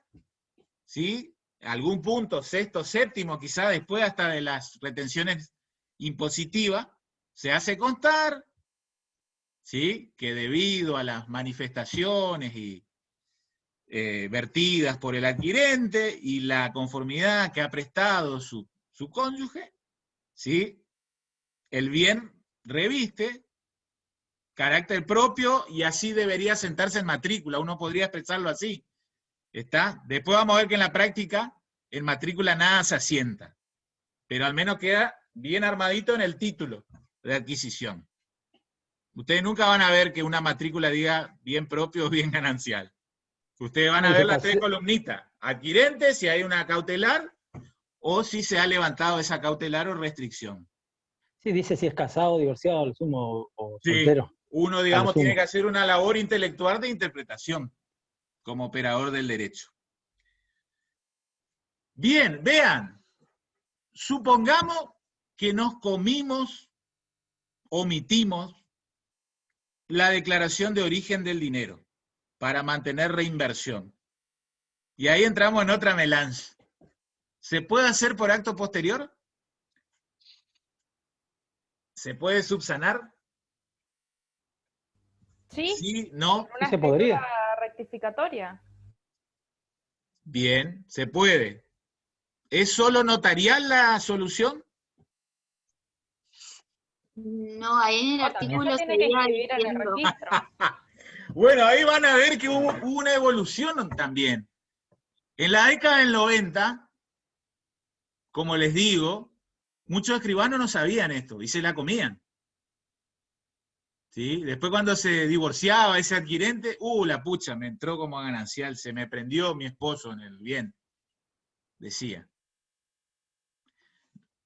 ¿sí? Algún punto, sexto, séptimo, quizá después hasta de las retenciones impositivas, se hace constar, ¿sí? Que debido a las manifestaciones vertidas por el adquirente y la conformidad que ha prestado su cónyuge, ¿sí? El bien reviste carácter propio y así debería sentarse en matrícula, uno podría expresarlo así, ¿está? Después vamos a ver que en la práctica, en matrícula nada se asienta, pero al menos queda bien armadito en el título de adquisición. Ustedes nunca van a ver que una matrícula diga bien propio o bien ganancial. Ustedes van a ver las tres columnitas, adquirente, si hay una cautelar, o si se ha levantado esa cautelar o restricción. Sí, dice si es casado, divorciado, al sumo, o Sí, soltero. uno, digamos, tiene que hacer una labor intelectual de interpretación como operador del derecho. Bien, vean, supongamos que nos omitimos la declaración de origen del dinero para mantener reinversión. Y ahí entramos en otra melange. ¿Se puede hacer por acto posterior? ¿Se puede subsanar? Sí. Sí, no. Una se podría. rectificatoria. Bien, se puede. ¿Es solo notarial la solución? No, ahí en el artículo se tiene que seguía inscribir en el diciendo. registro. Bueno, ahí van a ver que hubo una evolución también. En la década del 90, como les digo, muchos escribanos no sabían esto y se la comían. ¿Sí? Después cuando se divorciaba ese adquirente, la pucha, me entró como ganancial, se me prendió mi esposo en el bien, decía.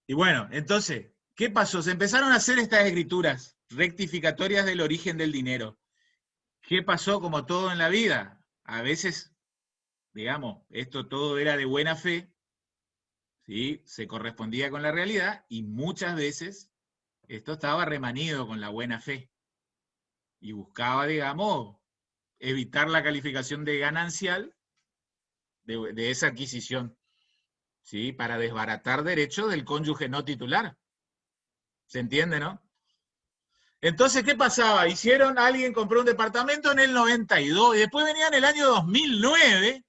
Y bueno, entonces, ¿qué pasó? Se empezaron a hacer estas escrituras rectificatorias del origen del dinero. ¿Qué pasó? Como todo en la vida, a veces, digamos, esto todo era de buena fe, ¿sí? Se correspondía con la realidad, y muchas veces esto estaba remanido con la buena fe. Y buscaba, digamos, evitar la calificación de ganancial de esa adquisición, ¿sí? Para desbaratar derechos del cónyuge no titular. ¿Se entiende, no? Entonces, ¿qué pasaba? Alguien compró un departamento en el 92, y después venía en el año 2009,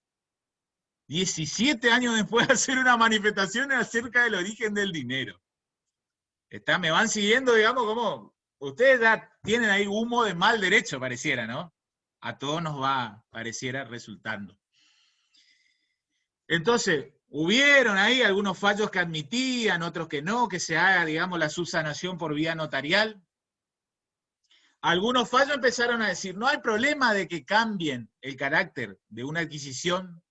17 años después, a hacer una manifestación acerca del origen del dinero. Me van siguiendo, digamos, como ustedes ya tienen ahí humo de mal derecho, pareciera, ¿no? A todos nos va, pareciera, resultando. Entonces, hubieron ahí algunos fallos que admitían, otros que no, que se haga, digamos, la subsanación por vía notarial. Algunos fallos empezaron a decir, no hay problema de que cambien el carácter de una adquisición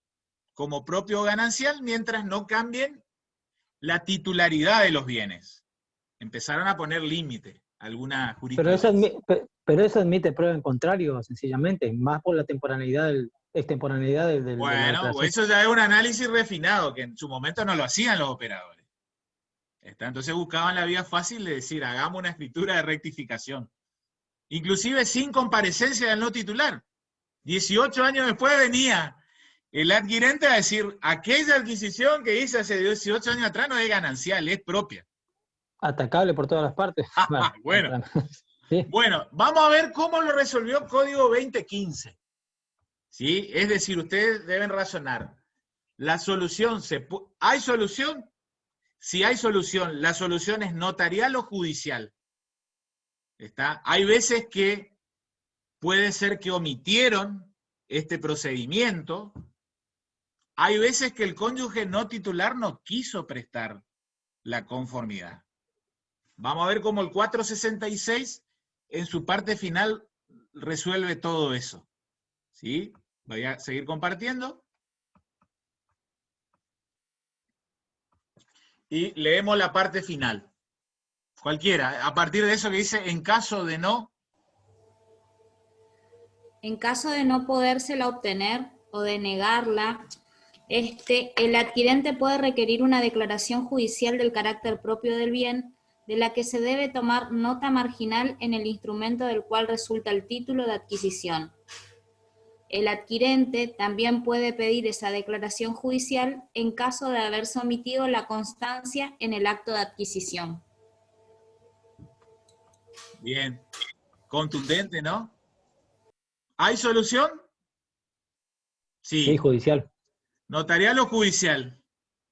como propio o ganancial mientras no cambien la titularidad de los bienes. Empezaron a poner límite alguna Pero eso, jurisprudencia. pero eso admite prueba en contrario, sencillamente, más por la extemporaneidad de la Bueno, declaración. eso ya es un análisis refinado, que en su momento no lo hacían los operadores. Entonces buscaban la vía fácil de decir, hagamos una escritura de rectificación. Inclusive sin comparecencia del no titular. 18 años después venía el adquirente a decir, aquella adquisición que hice hace 18 años atrás no es ganancial, es propia. Atacable por todas las partes. Bueno. Sí. Bueno, vamos a ver cómo lo resolvió Código 2015. ¿Sí? Es decir, ustedes deben razonar. La solución, ¿hay solución? Si hay solución, ¿la solución es notarial o judicial? ¿Está? Hay veces que puede ser que omitieron este procedimiento. Hay veces que el cónyuge no titular no quiso prestar la conformidad. Vamos a ver cómo el 466 en su parte final resuelve todo eso. ¿Sí? Voy a seguir compartiendo. Y leemos la parte final. Cualquiera, a partir de eso que dice, en caso de no. En caso de no podérsela obtener o de negarla, el adquirente puede requerir una declaración judicial del carácter propio del bien, de la que se debe tomar nota marginal en el instrumento del cual resulta el título de adquisición. El adquirente también puede pedir esa declaración judicial en caso de haberse omitido la constancia en el acto de adquisición. Bien, contundente, ¿no? ¿Hay solución? Sí. Sí, judicial. ¿Notarial o judicial?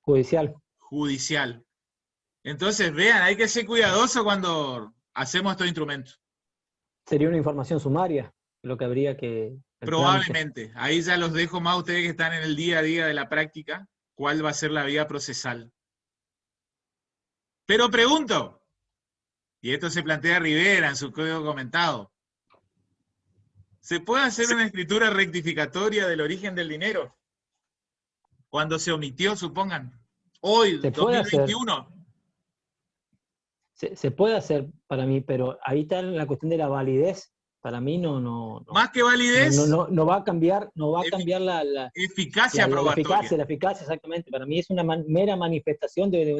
Judicial. Judicial. Entonces, vean, hay que ser cuidadoso cuando hacemos estos instrumentos. Sería una información sumaria, lo que habría que... Probablemente. Ahí ya los dejo más a ustedes que están en el día a día de la práctica, cuál va a ser la vía procesal. Pero pregunto, y esto se plantea Rivera en su código comentado, ¿se puede hacer una escritura rectificatoria del origen del dinero? Cuando se omitió, supongan. Hoy, 2021. Se puede hacer para mí, pero ahí está la cuestión de la validez. Para mí no. Más que validez. No va a cambiar, la eficacia probatoria. La eficacia, exactamente. Para mí es una mera manifestación de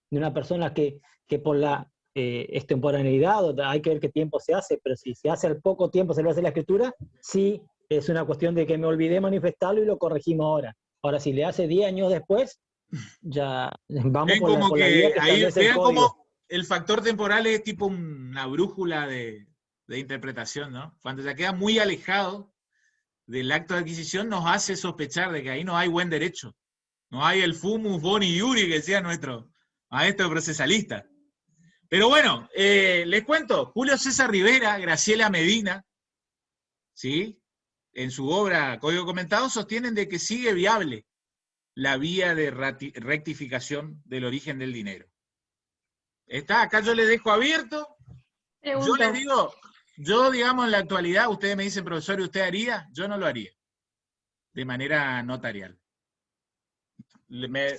una persona que por la extemporaneidad, hay que ver qué tiempo se hace, pero si se hace al poco tiempo se le hace la escritura, sí, es una cuestión de que me olvidé manifestarlo y lo corregimos ahora. Ahora, si le hace 10 años después, ya vamos por la vía que establece el código. Como el factor temporal es tipo una brújula de interpretación, ¿no? Cuando ya queda muy alejado del acto de adquisición, nos hace sospechar de que ahí no hay buen derecho. No hay el fumus boni iuri que decía nuestro maestro procesalista. Pero bueno, les cuento, Julio César Rivera, Graciela Medina, ¿sí? En su obra Código Comentado sostienen de que sigue viable la vía de rectificación del origen del dinero. Está, acá yo les dejo abierto. Yo les digo, digamos en la actualidad, ustedes me dicen, profesor, ¿y usted haría? Yo no lo haría, de manera notarial. Me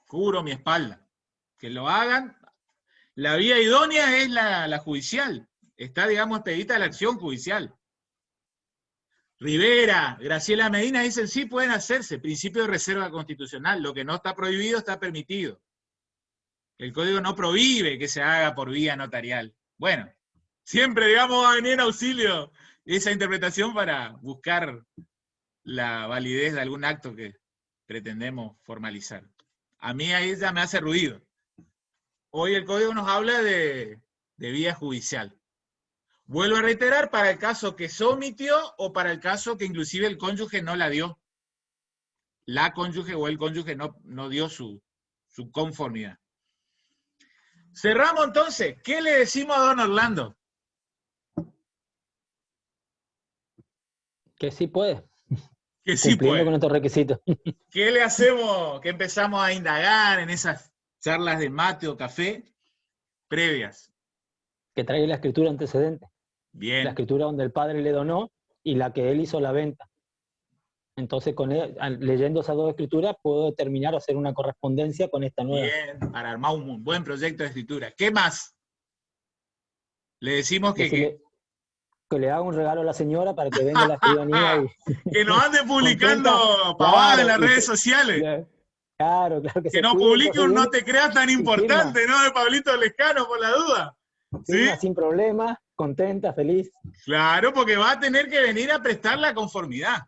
cubro mi espalda. Que lo hagan. La vía idónea es la judicial. Está, digamos, expedita la acción judicial. Rivera, Graciela Medina dicen, sí, pueden hacerse. Principio de reserva constitucional. Lo que no está prohibido está permitido. El código no prohíbe que se haga por vía notarial. Bueno, siempre, digamos, va a venir en auxilio esa interpretación para buscar la validez de algún acto que pretendemos formalizar. A mí ahí ya me hace ruido. Hoy el código nos habla de vía judicial. Vuelvo a reiterar, para el caso que se omitió o para el caso que inclusive el cónyuge no la dio. La cónyuge o el cónyuge no dio su conformidad. Cerramos entonces. ¿Qué le decimos a don Orlando? Que sí puede. Que sí puede. Con estos requisitos. ¿Qué le hacemos? Que empezamos a indagar en esas charlas de mate o café previas. Que traiga la escritura antecedente. Bien. La escritura donde el padre le donó y la que él hizo la venta. Entonces, leyendo esas dos escrituras, puedo determinar hacer una correspondencia con esta nueva. Bien, para armar un buen proyecto de escritura. ¿Qué más? Le decimos que le haga un regalo a la señora para que venga la escribanía y... que no ande publicando pavadas en las redes sociales. Claro, que no publique un no te creas tan importante, ¿no? De Pablito Lescano, por la duda. ¿Sí? Sin problema, contenta, feliz. Claro, porque va a tener que venir a prestar la conformidad.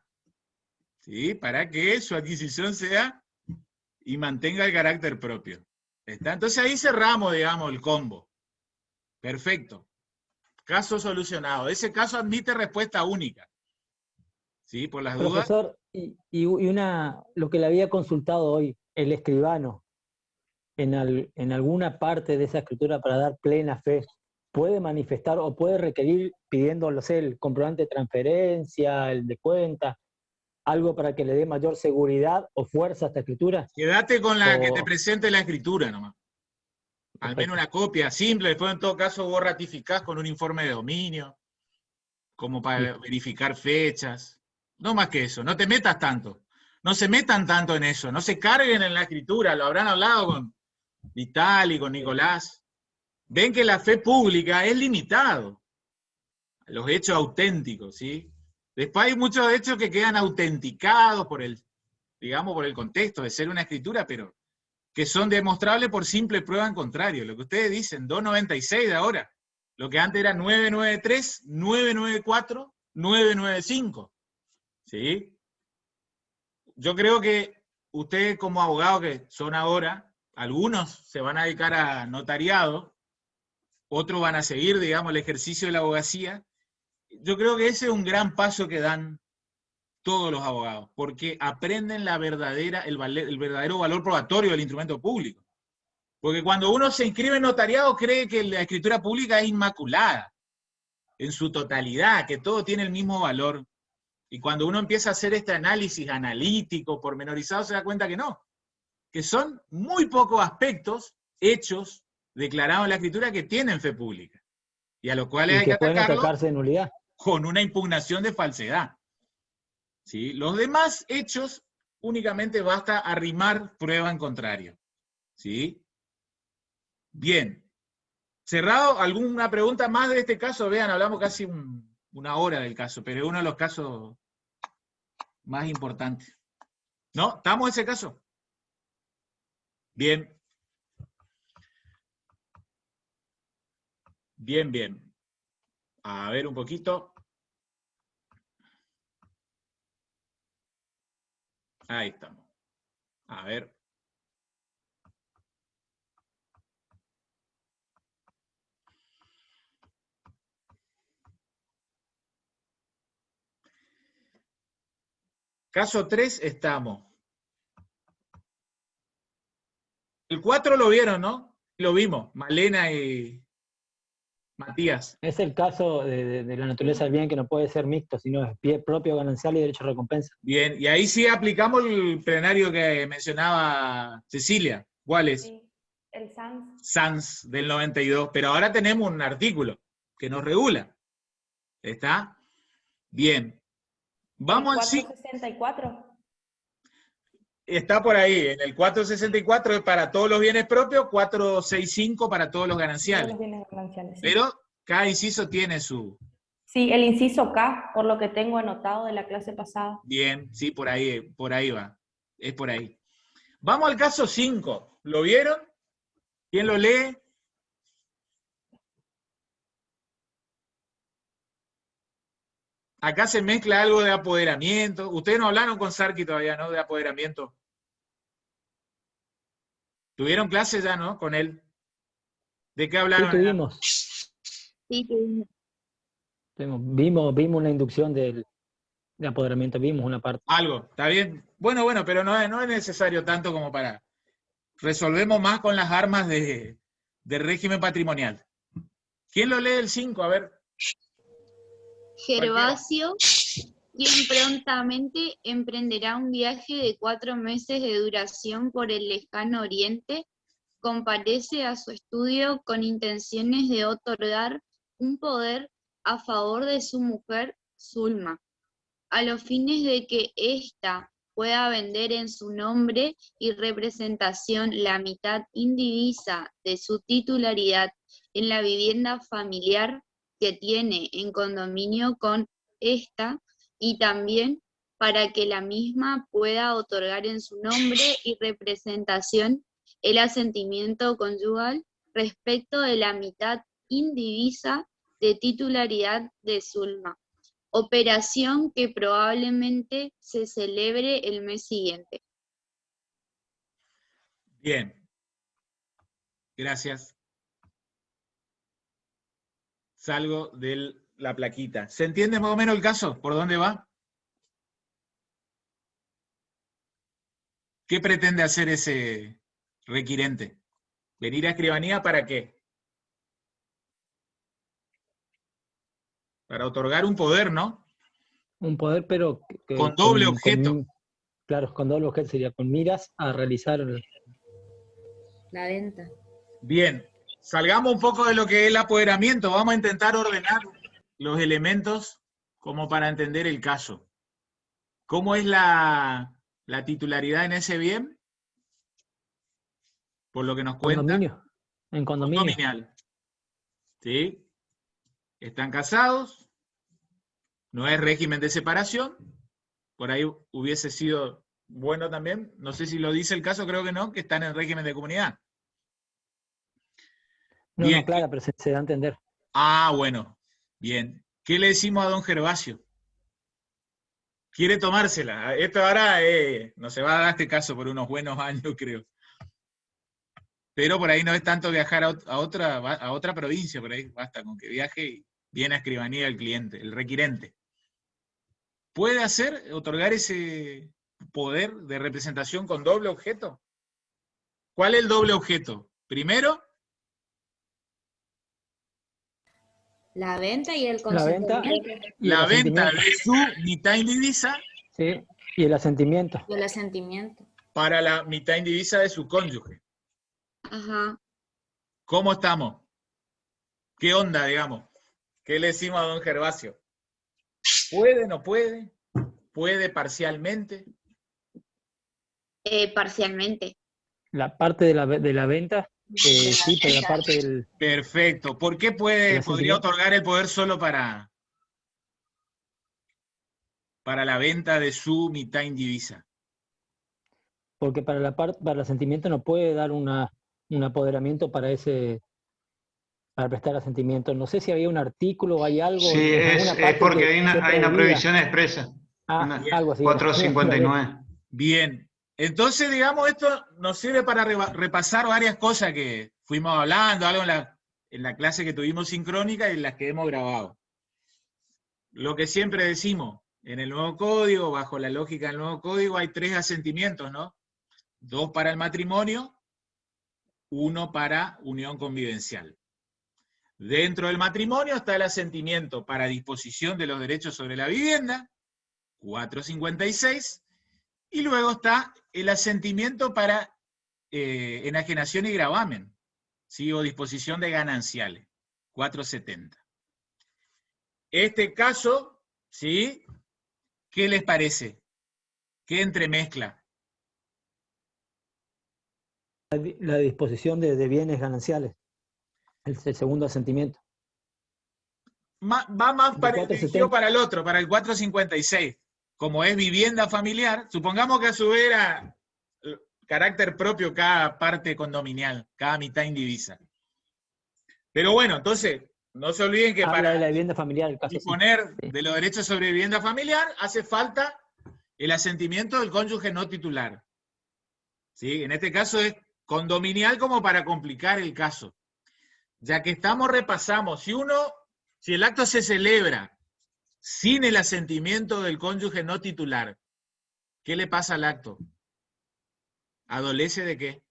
¿Sí? Para que su adquisición sea y mantenga el carácter propio. ¿Está? Entonces ahí cerramos, digamos, el combo. Perfecto. Caso solucionado. Ese caso admite respuesta única. ¿Sí? Por las dudas. Profesor, lo que le había consultado hoy, el escribano, en alguna parte de esa escritura para dar plena fe, ¿puede manifestar o puede requerir, pidiendo, no sé, el comprobante de transferencia, el de cuenta, algo para que le dé mayor seguridad o fuerza a esta escritura? Quédate con la que te presente la escritura nomás. Al menos una copia simple, después en todo caso vos ratificás con un informe de dominio, como para verificar fechas. No más que eso, no te metas tanto. No se metan tanto en eso, no se carguen en la escritura, lo habrán hablado con Vitali, con Nicolás. Ven que la fe pública es limitado. Los hechos auténticos, ¿sí? Después hay muchos hechos que quedan autenticados por el, digamos, por el contexto de ser una escritura, pero que son demostrables por simple prueba en contrario. Lo que ustedes dicen, 296 de ahora. Lo que antes era 993, 994, 995. ¿Sí? Yo creo que ustedes como abogados que son ahora, algunos se van a dedicar a notariado, otros van a seguir, digamos, el ejercicio de la abogacía. Yo creo que ese es un gran paso que dan todos los abogados, porque aprenden el verdadero valor probatorio del instrumento público. Porque cuando uno se inscribe en notariado cree que la escritura pública es inmaculada, en su totalidad, que todo tiene el mismo valor. Y cuando uno empieza a hacer este análisis analítico, pormenorizado, se da cuenta que no, que son muy pocos aspectos, hechos, declarados en la escritura que tienen fe pública, y a los cuales hay que atacarlos de nulidad con una impugnación de falsedad. ¿Sí? Los demás hechos únicamente basta arrimar prueba en contrario. ¿Sí? Bien. Cerrado, ¿alguna pregunta más de este caso? Vean, hablamos casi una hora del caso, pero es uno de los casos más importantes. ¿No? ¿Estamos en ese caso? Bien. Bien, bien. A ver un poquito. Ahí estamos. A ver. Caso 3 estamos. El 4 lo vieron, ¿no? Lo vimos, Malena y Matías. Es el caso de la naturaleza del bien que no puede ser mixto, sino es pie propio ganancial y derecho a recompensa. Bien, y ahí sí aplicamos el plenario que mencionaba Cecilia. ¿Cuál es? Sí, el SANS. SANS del 92, pero ahora tenemos un artículo que nos regula. ¿Está? Bien. Vamos al 464. Está por ahí, en el 464 es para todos los bienes propios, 465 para todos los gananciales. Todos los bienes gananciales, sí. Pero cada inciso tiene su... Sí, el inciso K, por lo que tengo anotado de la clase pasada. Bien, sí, por ahí va. Es por ahí. Vamos al caso 5. ¿Lo vieron? ¿Quién lo lee? Acá se mezcla algo de apoderamiento. Ustedes no hablaron con Sarki todavía, ¿no? De apoderamiento. ¿Tuvieron clases ya, no? Con él. ¿De qué hablaron? Sí, tuvimos. Sí, tuvimos. Vimos una inducción de apoderamiento, vimos una parte. Algo, ¿está bien? Bueno, pero no es necesario tanto como para... Resolvemos más con las armas de régimen patrimonial. ¿Quién lo lee el 5? A ver. Gervasio, quien prontamente emprenderá un viaje de 4 meses de duración por el lejano oriente, comparece a su estudio con intenciones de otorgar un poder a favor de su mujer Zulma, a los fines de que ésta, pueda vender en su nombre y representación la mitad indivisa de su titularidad en la vivienda familiar que tiene en condominio con esta, y también para que la misma pueda otorgar en su nombre y representación el asentimiento conyugal respecto de la mitad indivisa de titularidad de Zulma, operación que probablemente se celebre el mes siguiente. Bien. Gracias. Salgo de la plaquita. ¿Se entiende más o menos el caso? ¿Por dónde va? ¿Qué pretende hacer ese requirente? ¿Venir a escribanía para qué? Para otorgar un poder, ¿no? Un poder, pero con doble objeto. Claro, con doble objeto sería con miras a realizar la venta. Bien, salgamos un poco de lo que es el apoderamiento. Vamos a intentar ordenar los elementos como para entender el caso. ¿Cómo es la titularidad en ese bien? Por lo que nos cuenta. Condominio. En condominio. Condominial. ¿Sí? Están casados. No es régimen de separación. Por ahí hubiese sido bueno también. No sé si lo dice el caso, creo que no, que están en régimen de comunidad. No, bien. No, claro, pero se da a entender. Ah, bueno. Bien. ¿Qué le decimos a don Gervasio? Quiere tomársela. Esto ahora no se va a dar este caso por unos buenos años, creo. Pero por ahí no es tanto viajar a otra provincia, por ahí basta con que viaje y viene a escribanía el cliente, el requirente. ¿Puede otorgar ese poder de representación con doble objeto? ¿Cuál es el doble objeto? Primero, la venta y el consentimiento. La venta de su mitad indivisa. Sí, y el asentimiento. Y el asentimiento. Para la mitad indivisa de su cónyuge. Ajá. ¿Cómo estamos? ¿Qué onda, digamos? ¿Qué le decimos a don Gervasio? ¿Puede, no puede? ¿Puede parcialmente? Parcialmente. La parte de la venta, sí, pero la parte del... Perfecto. ¿Por qué podría otorgar el poder solo para la venta de su mitad indivisa? Porque para el asentimiento no puede dar un apoderamiento para prestar asentimiento. No sé si había un artículo o hay algo. Sí, es porque hay una prohibición expresa. Algo así. 459. Bien. Entonces, digamos, esto nos sirve para repasar varias cosas que fuimos hablando, algo en la clase que tuvimos sincrónica y en las que hemos grabado. Lo que siempre decimos, en el nuevo código, bajo la lógica del nuevo código, hay 3 asentimientos, ¿no? 2 para el matrimonio, 1 para unión convivencial. Dentro del matrimonio está el asentimiento para disposición de los derechos sobre la vivienda, 456, y luego está el asentimiento para enajenación y gravamen, ¿sí? O disposición de gananciales, 470. Este caso, ¿sí? ¿Qué les parece? ¿Qué entremezcla? La disposición de bienes gananciales, el segundo asentimiento. Va más parecido para el otro, para el 456. Como es vivienda familiar, supongamos que a su vez era carácter propio cada parte condominial, cada mitad indivisa. Pero bueno, entonces, no se olviden que para la vivienda familiar, disponer de los derechos sobre vivienda familiar, hace falta el asentimiento del cónyuge no titular. ¿Sí? En este caso es condominial como para complicar el caso. Ya que repasamos, si el acto se celebra sin el asentimiento del cónyuge no titular, ¿qué le pasa al acto? ¿Adolece de qué?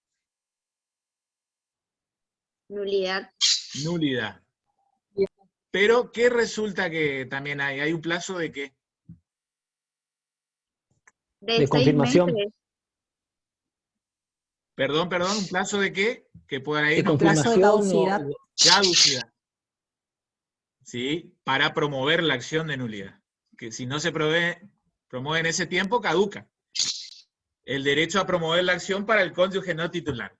Nulidad. Nulidad. Pero, ¿qué resulta que también hay? ¿Hay un plazo de qué? De confirmación. Meses. Perdón, ¿un plazo de qué? Que por ahí no. Plazo de caducidad. Caducidad. ¿Sí? Para promover la acción de nulidad. Que si no se promueve en ese tiempo, caduca. el derecho a promover la acción para el cónyuge no titular.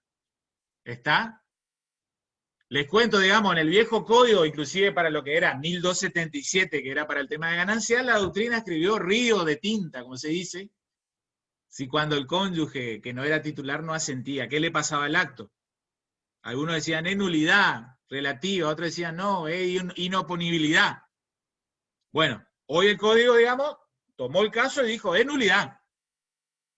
¿Está? Les cuento, digamos, en el viejo código, inclusive para lo que era 1277, que era para el tema de ganancia, la doctrina escribió río de tinta, como se dice, si cuando el cónyuge que no era titular no asentía, ¿qué le pasaba al acto? Algunos decían, es nulidad relativa, otros decían, no, es inoponibilidad. Bueno, hoy el código, digamos, tomó el caso y dijo, es nulidad.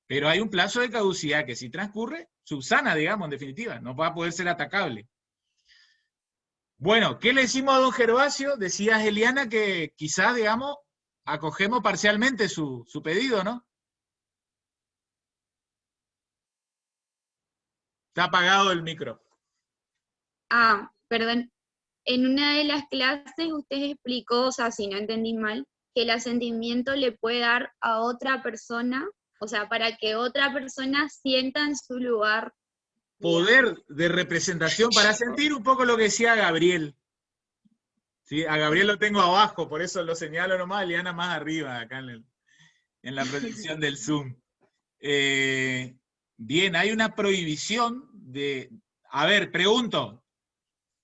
Pero hay un plazo de caducidad que si transcurre, subsana, digamos, en definitiva, no va a poder ser atacable. Bueno, ¿qué le decimos a don Gervasio? Decía Eliana que quizás, digamos, acogemos parcialmente su pedido, ¿no? Está apagado el micro. Ah, perdón. En una de las clases usted explicó, o sea, si no entendí mal, que el asentimiento le puede dar a otra persona, o sea, para que otra persona sienta en su lugar. Poder de representación para sentir un poco lo que decía Gabriel. ¿Sí? A Gabriel lo tengo abajo, por eso lo señalo nomás, Eliana más arriba, acá en la proyección del Zoom. Bien, hay una prohibición de... A ver, pregunto,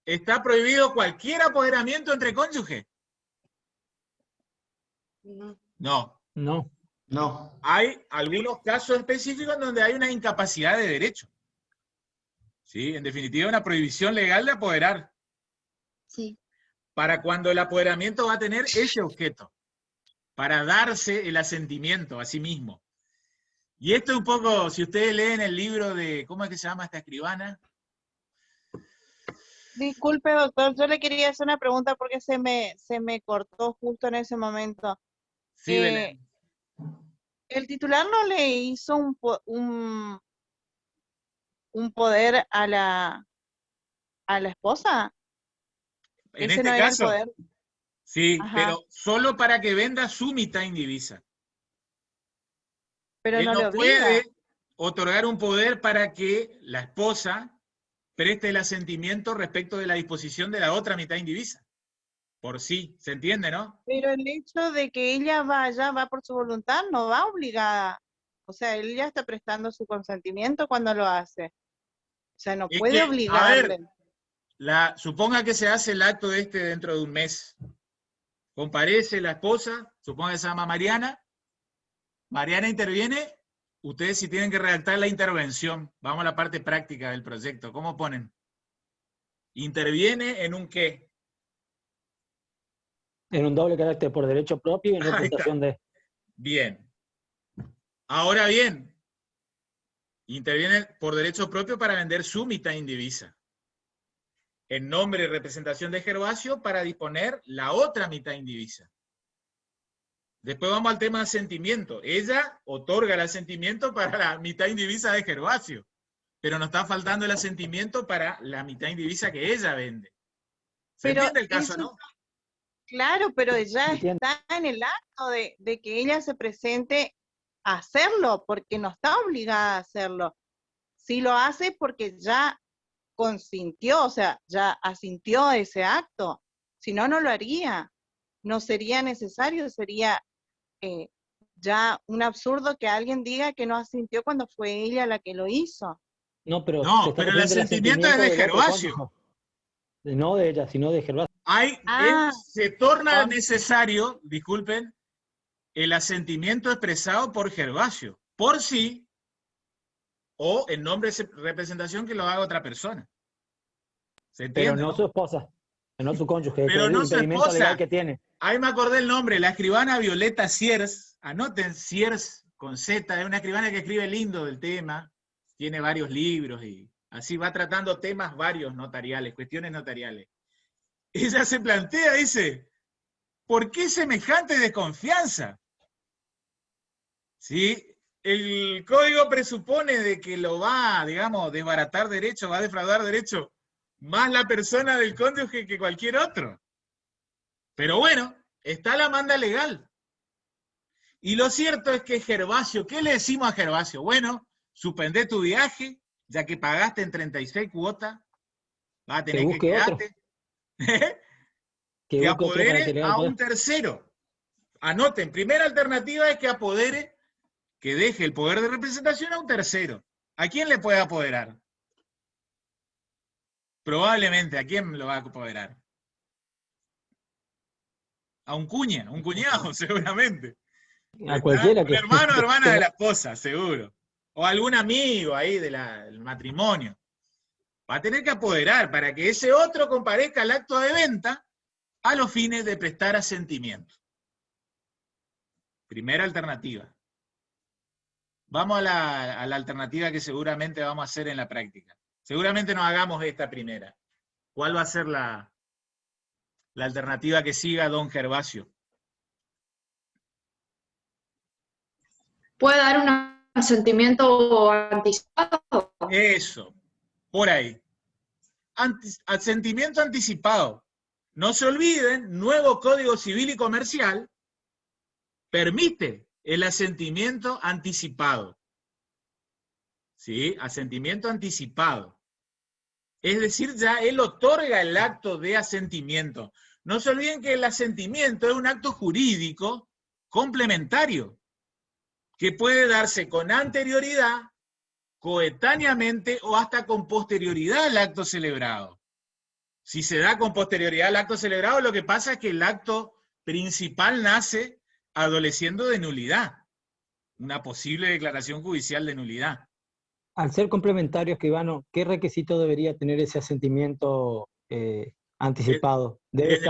¿está prohibido cualquier apoderamiento entre cónyuges? No. No. No. No. Hay algunos casos específicos donde hay una incapacidad de derecho. ¿Sí? En definitiva, una prohibición legal de apoderar. Sí. Para cuando el apoderamiento va a tener ese objeto, para darse el asentimiento a sí mismo. Y esto es un poco, si ustedes leen el libro de, ¿cómo es que se llama esta escribana? Disculpe, doctor, yo le quería hacer una pregunta porque se me cortó justo en ese momento. Sí, Belén. ¿El titular no le hizo un poder a la esposa? En ¿Ese este no era el caso, poder? sí, Ajá. pero solo para que venda su mitad indivisa. Pero Él no le no obliga. puede otorgar un poder para que la esposa preste el asentimiento respecto de la disposición de la otra mitad indivisa. Por sí, ¿se entiende, no? Pero el hecho de que ella va por su voluntad, no va obligada. O sea, él ya está prestando su consentimiento cuando lo hace. O sea, no Es puede que, a obligarle. ver, suponga que se hace el acto dentro de un mes. Comparece la esposa, suponga que se llama Mariana. Mariana interviene. Ustedes si tienen que redactar la intervención. Vamos a la parte práctica del proyecto. ¿Cómo ponen? ¿Interviene en un qué? En un doble carácter por derecho propio y en representación de... Bien. Ahora bien, interviene por derecho propio para vender su mitad indivisa. En nombre y representación de Gervasio para disponer la otra mitad indivisa. Después vamos al tema de asentimiento. Ella otorga el asentimiento para la mitad indivisa de Gervasio, pero nos está faltando el asentimiento para la mitad indivisa que ella vende. ¿Se entiende el caso, no? Claro, pero ya está en el acto de que ella se presente a hacerlo, porque no está obligada a hacerlo. Si lo hace porque ya consintió, o sea, ya asintió a ese acto. Si no, no lo haría. No sería necesario, sería ya un absurdo que alguien diga que no asintió cuando fue ella la que lo hizo. No, pero el asentimiento es de Gervasio. No de ella, sino de Gervasio. Se torna necesario, disculpen, el asentimiento expresado por Gervasio, por sí, o en nombre de representación que lo haga otra persona. ¿Se entiende? Pero no su esposa, no su cónyuge, pero no su esposa. Legal que tiene. Ahí me acordé el nombre, la escribana Violeta Siers, anoten Siers con Z, es una escribana que escribe lindo del tema, tiene varios libros y así va tratando temas varios notariales, cuestiones notariales. Ella se plantea, dice, ¿por qué semejante desconfianza? ¿Sí? El código presupone de que lo va, digamos, desbaratar derecho, va a defraudar derecho, más la persona del cónyuge que cualquier otro. Pero bueno, está la manda legal. Y lo cierto es que Gervasio, ¿qué le decimos a Gervasio? Bueno, suspende tu viaje, ya que pagaste en 36 cuotas, vas a tener que quedarte. Que apodere a un tercero. Anoten, primera alternativa es que apodere, que deje el poder de representación a un tercero. ¿A quién le puede apoderar? Probablemente, ¿a quién lo va a apoderar? A un cuñado, seguramente. A cualquiera un hermano o hermana de la esposa, seguro. O algún amigo ahí del matrimonio. Va a tener que apoderar para que ese otro comparezca al acto de venta a los fines de prestar asentimiento. Primera alternativa. Vamos a la alternativa que seguramente vamos a hacer en la práctica. Seguramente no hagamos esta primera. ¿Cuál va a ser la alternativa que siga don Gervasio? ¿Puede dar un asentimiento anticipado? Eso, por ahí. Asentimiento anticipado. No se olviden, nuevo Código Civil y Comercial permite el asentimiento anticipado. ¿Sí? Asentimiento anticipado. Es decir, ya él otorga el acto de asentimiento. No se olviden que el asentimiento es un acto jurídico complementario, que puede darse con anterioridad, coetáneamente o hasta con posterioridad al acto celebrado. Si se da con posterioridad al acto celebrado, lo que pasa es que el acto principal nace adoleciendo de nulidad, una posible declaración judicial de nulidad. Al ser complementarios, Escribano, ¿qué requisito debería tener ese asentimiento anticipado? Desde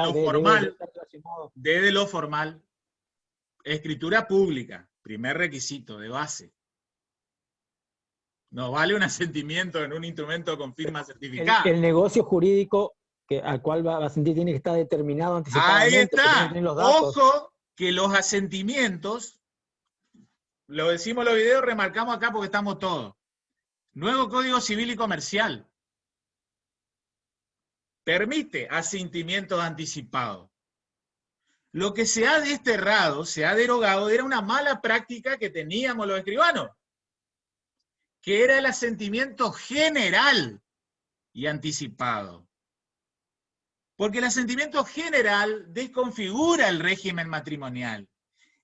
lo formal, escritura pública, primer requisito de base. No vale un asentimiento en un instrumento con firma certificada. El negocio jurídico al cual va a asentir tiene que estar determinado anticipadamente. Ahí está. Ojo que los asentimientos, lo decimos en los videos, remarcamos acá porque estamos todos. Nuevo Código Civil y Comercial permite asentimientos anticipados. Lo que se ha desterrado, se ha derogado, era una mala práctica que teníamos los escribanos, que era el asentimiento general y anticipado. Porque el asentimiento general desconfigura el régimen matrimonial.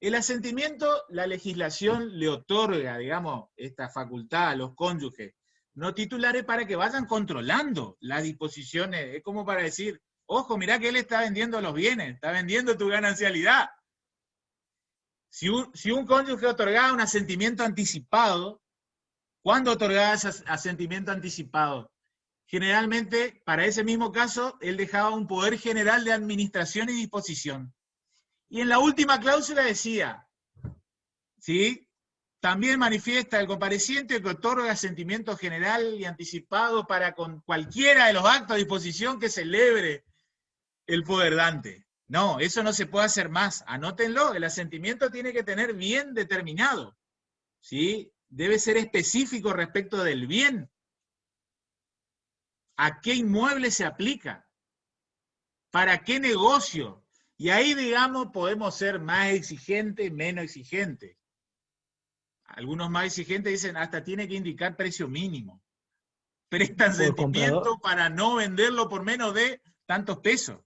El asentimiento, la legislación le otorga, digamos, esta facultad a los cónyuges no titulares para que vayan controlando las disposiciones. Es como para decir, ojo, mirá que él está vendiendo los bienes, está vendiendo tu ganancialidad. Si un cónyuge otorgaba un asentimiento anticipado, ¿cuándo otorgaba ese asentimiento anticipado? Generalmente, para ese mismo caso, él dejaba un poder general de administración y disposición. Y en la última cláusula decía, ¿sí? También manifiesta el compareciente que otorga asentimiento general y anticipado para con cualquiera de los actos de disposición que celebre el poder dante. No, eso no se puede hacer más. Anótenlo, el asentimiento tiene que tener bien determinado, ¿sí? Debe ser específico respecto del bien. ¿A qué inmueble se aplica? ¿Para qué negocio? Y ahí, digamos, podemos ser más exigentes, menos exigentes. Algunos más exigentes dicen hasta tiene que indicar precio mínimo. Prestan sentimiento para no venderlo por menos de tantos pesos.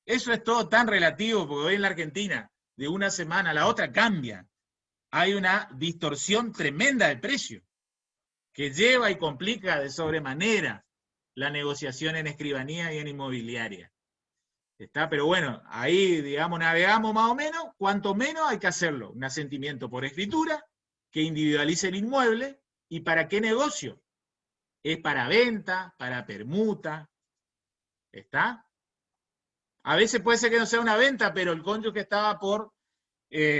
Eso es todo tan relativo, porque hoy en la Argentina, de una semana a la otra cambia. Hay una distorsión tremenda del precio, que lleva y complica de sobremanera la negociación en escribanía y en inmobiliaria. ¿Está? Pero bueno, ahí, digamos, navegamos más o menos, cuanto menos hay que hacerlo. Un asentimiento por escritura, que individualice el inmueble, ¿y para qué negocio? Es para venta, para permuta, ¿está? A veces puede ser que no sea una venta, pero el cónyuge estaba por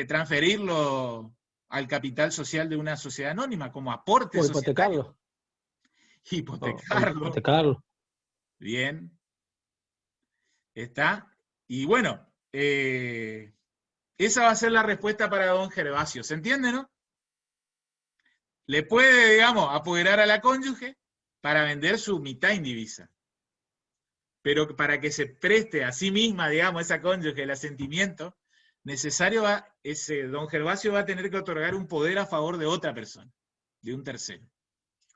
transferirlo al capital social de una sociedad anónima, como aporte societario. Hipotecarlo. Bien. ¿Está? Y bueno, esa va a ser la respuesta para don Gervasio. ¿Se entiende, no? Le puede, digamos, apoderar a la cónyuge para vender su mitad indivisa. Pero para que se preste a sí misma, digamos, esa cónyuge el asentimiento, necesario don Gervasio va a tener que otorgar un poder a favor de otra persona, de un tercero.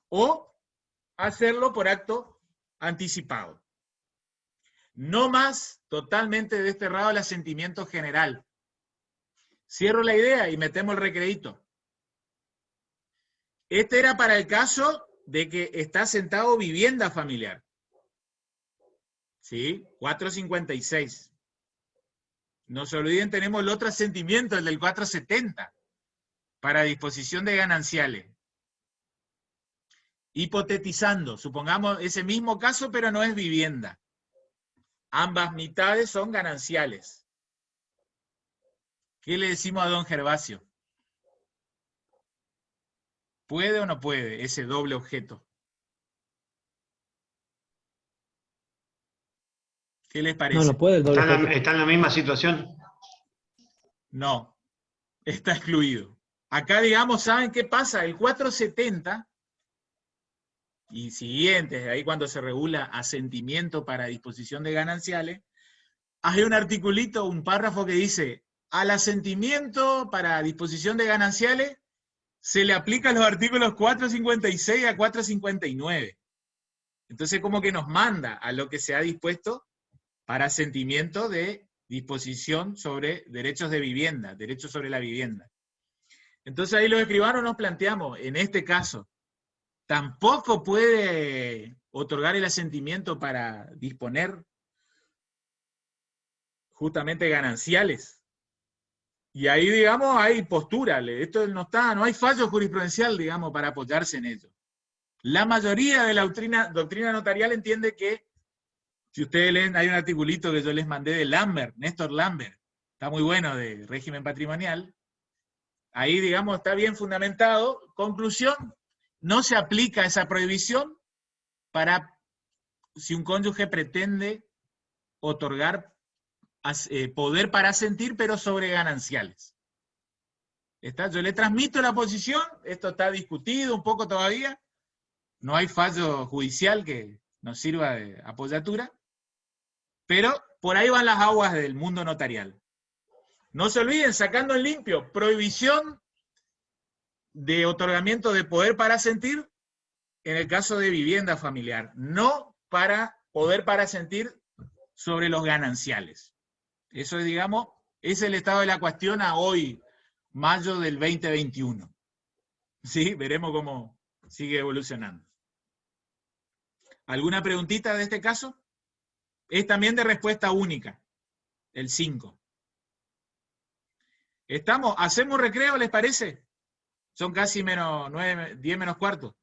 O hacerlo por acto anticipado. No más totalmente desterrado el asentimiento general. Cierro la idea y metemos el recrédito. Este era para el caso de que está asentado vivienda familiar. ¿Sí? 456. No se olviden, tenemos el otro asentimiento, el del 470, para disposición de gananciales. Hipotetizando, supongamos ese mismo caso, pero no es vivienda. Ambas mitades son gananciales. ¿Qué le decimos a don Gervasio? ¿Puede o no puede ese doble objeto? ¿Qué les parece? No puede el doble objeto. ¿Está en la misma situación? No, está excluido. Acá, digamos, ¿saben qué pasa? El 470 y siguientes, ahí cuando se regula asentimiento para disposición de gananciales, hay un articulito, un párrafo que dice, al asentimiento para disposición de gananciales se le aplican los artículos 456 a 459. Entonces como que nos manda a lo que se ha dispuesto para asentimiento de disposición sobre derechos de vivienda, derechos sobre la vivienda. Entonces ahí los escribanos nos planteamos, en este caso, tampoco puede otorgar el asentimiento para disponer justamente gananciales. Y ahí, digamos, hay postura. Esto no hay fallo jurisprudencial, digamos, para apoyarse en ello. La mayoría de la doctrina notarial entiende que, si ustedes leen, hay un articulito que yo les mandé de Lambert, Néstor Lambert, está muy bueno, de régimen patrimonial. Ahí, digamos, está bien fundamentado. Conclusión, no se aplica esa prohibición para si un cónyuge pretende otorgar poder para asentir, pero sobre gananciales. Yo le transmito la posición, esto está discutido un poco todavía, no hay fallo judicial que nos sirva de apoyatura, pero por ahí van las aguas del mundo notarial. No se olviden, sacando en limpio, prohibición de otorgamiento de poder para asentir en el caso de vivienda familiar, no para poder para asentir sobre los gananciales. Eso es, digamos, es el estado de la cuestión a hoy, mayo del 2021. ¿Sí? Veremos cómo sigue evolucionando. ¿Alguna preguntita de este caso? Es también de respuesta única, el 5. ¿Hacemos recreo, les parece? Son casi menos 9, 10 menos cuarto.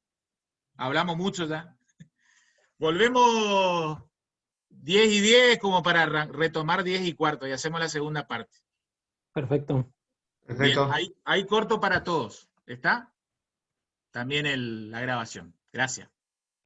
Hablamos mucho ya. Volvemos 10 y 10 como para retomar 10 y cuarto y hacemos la segunda parte. Perfecto. Perfecto. Bien, hay corto para todos. ¿Está? También la grabación. Gracias.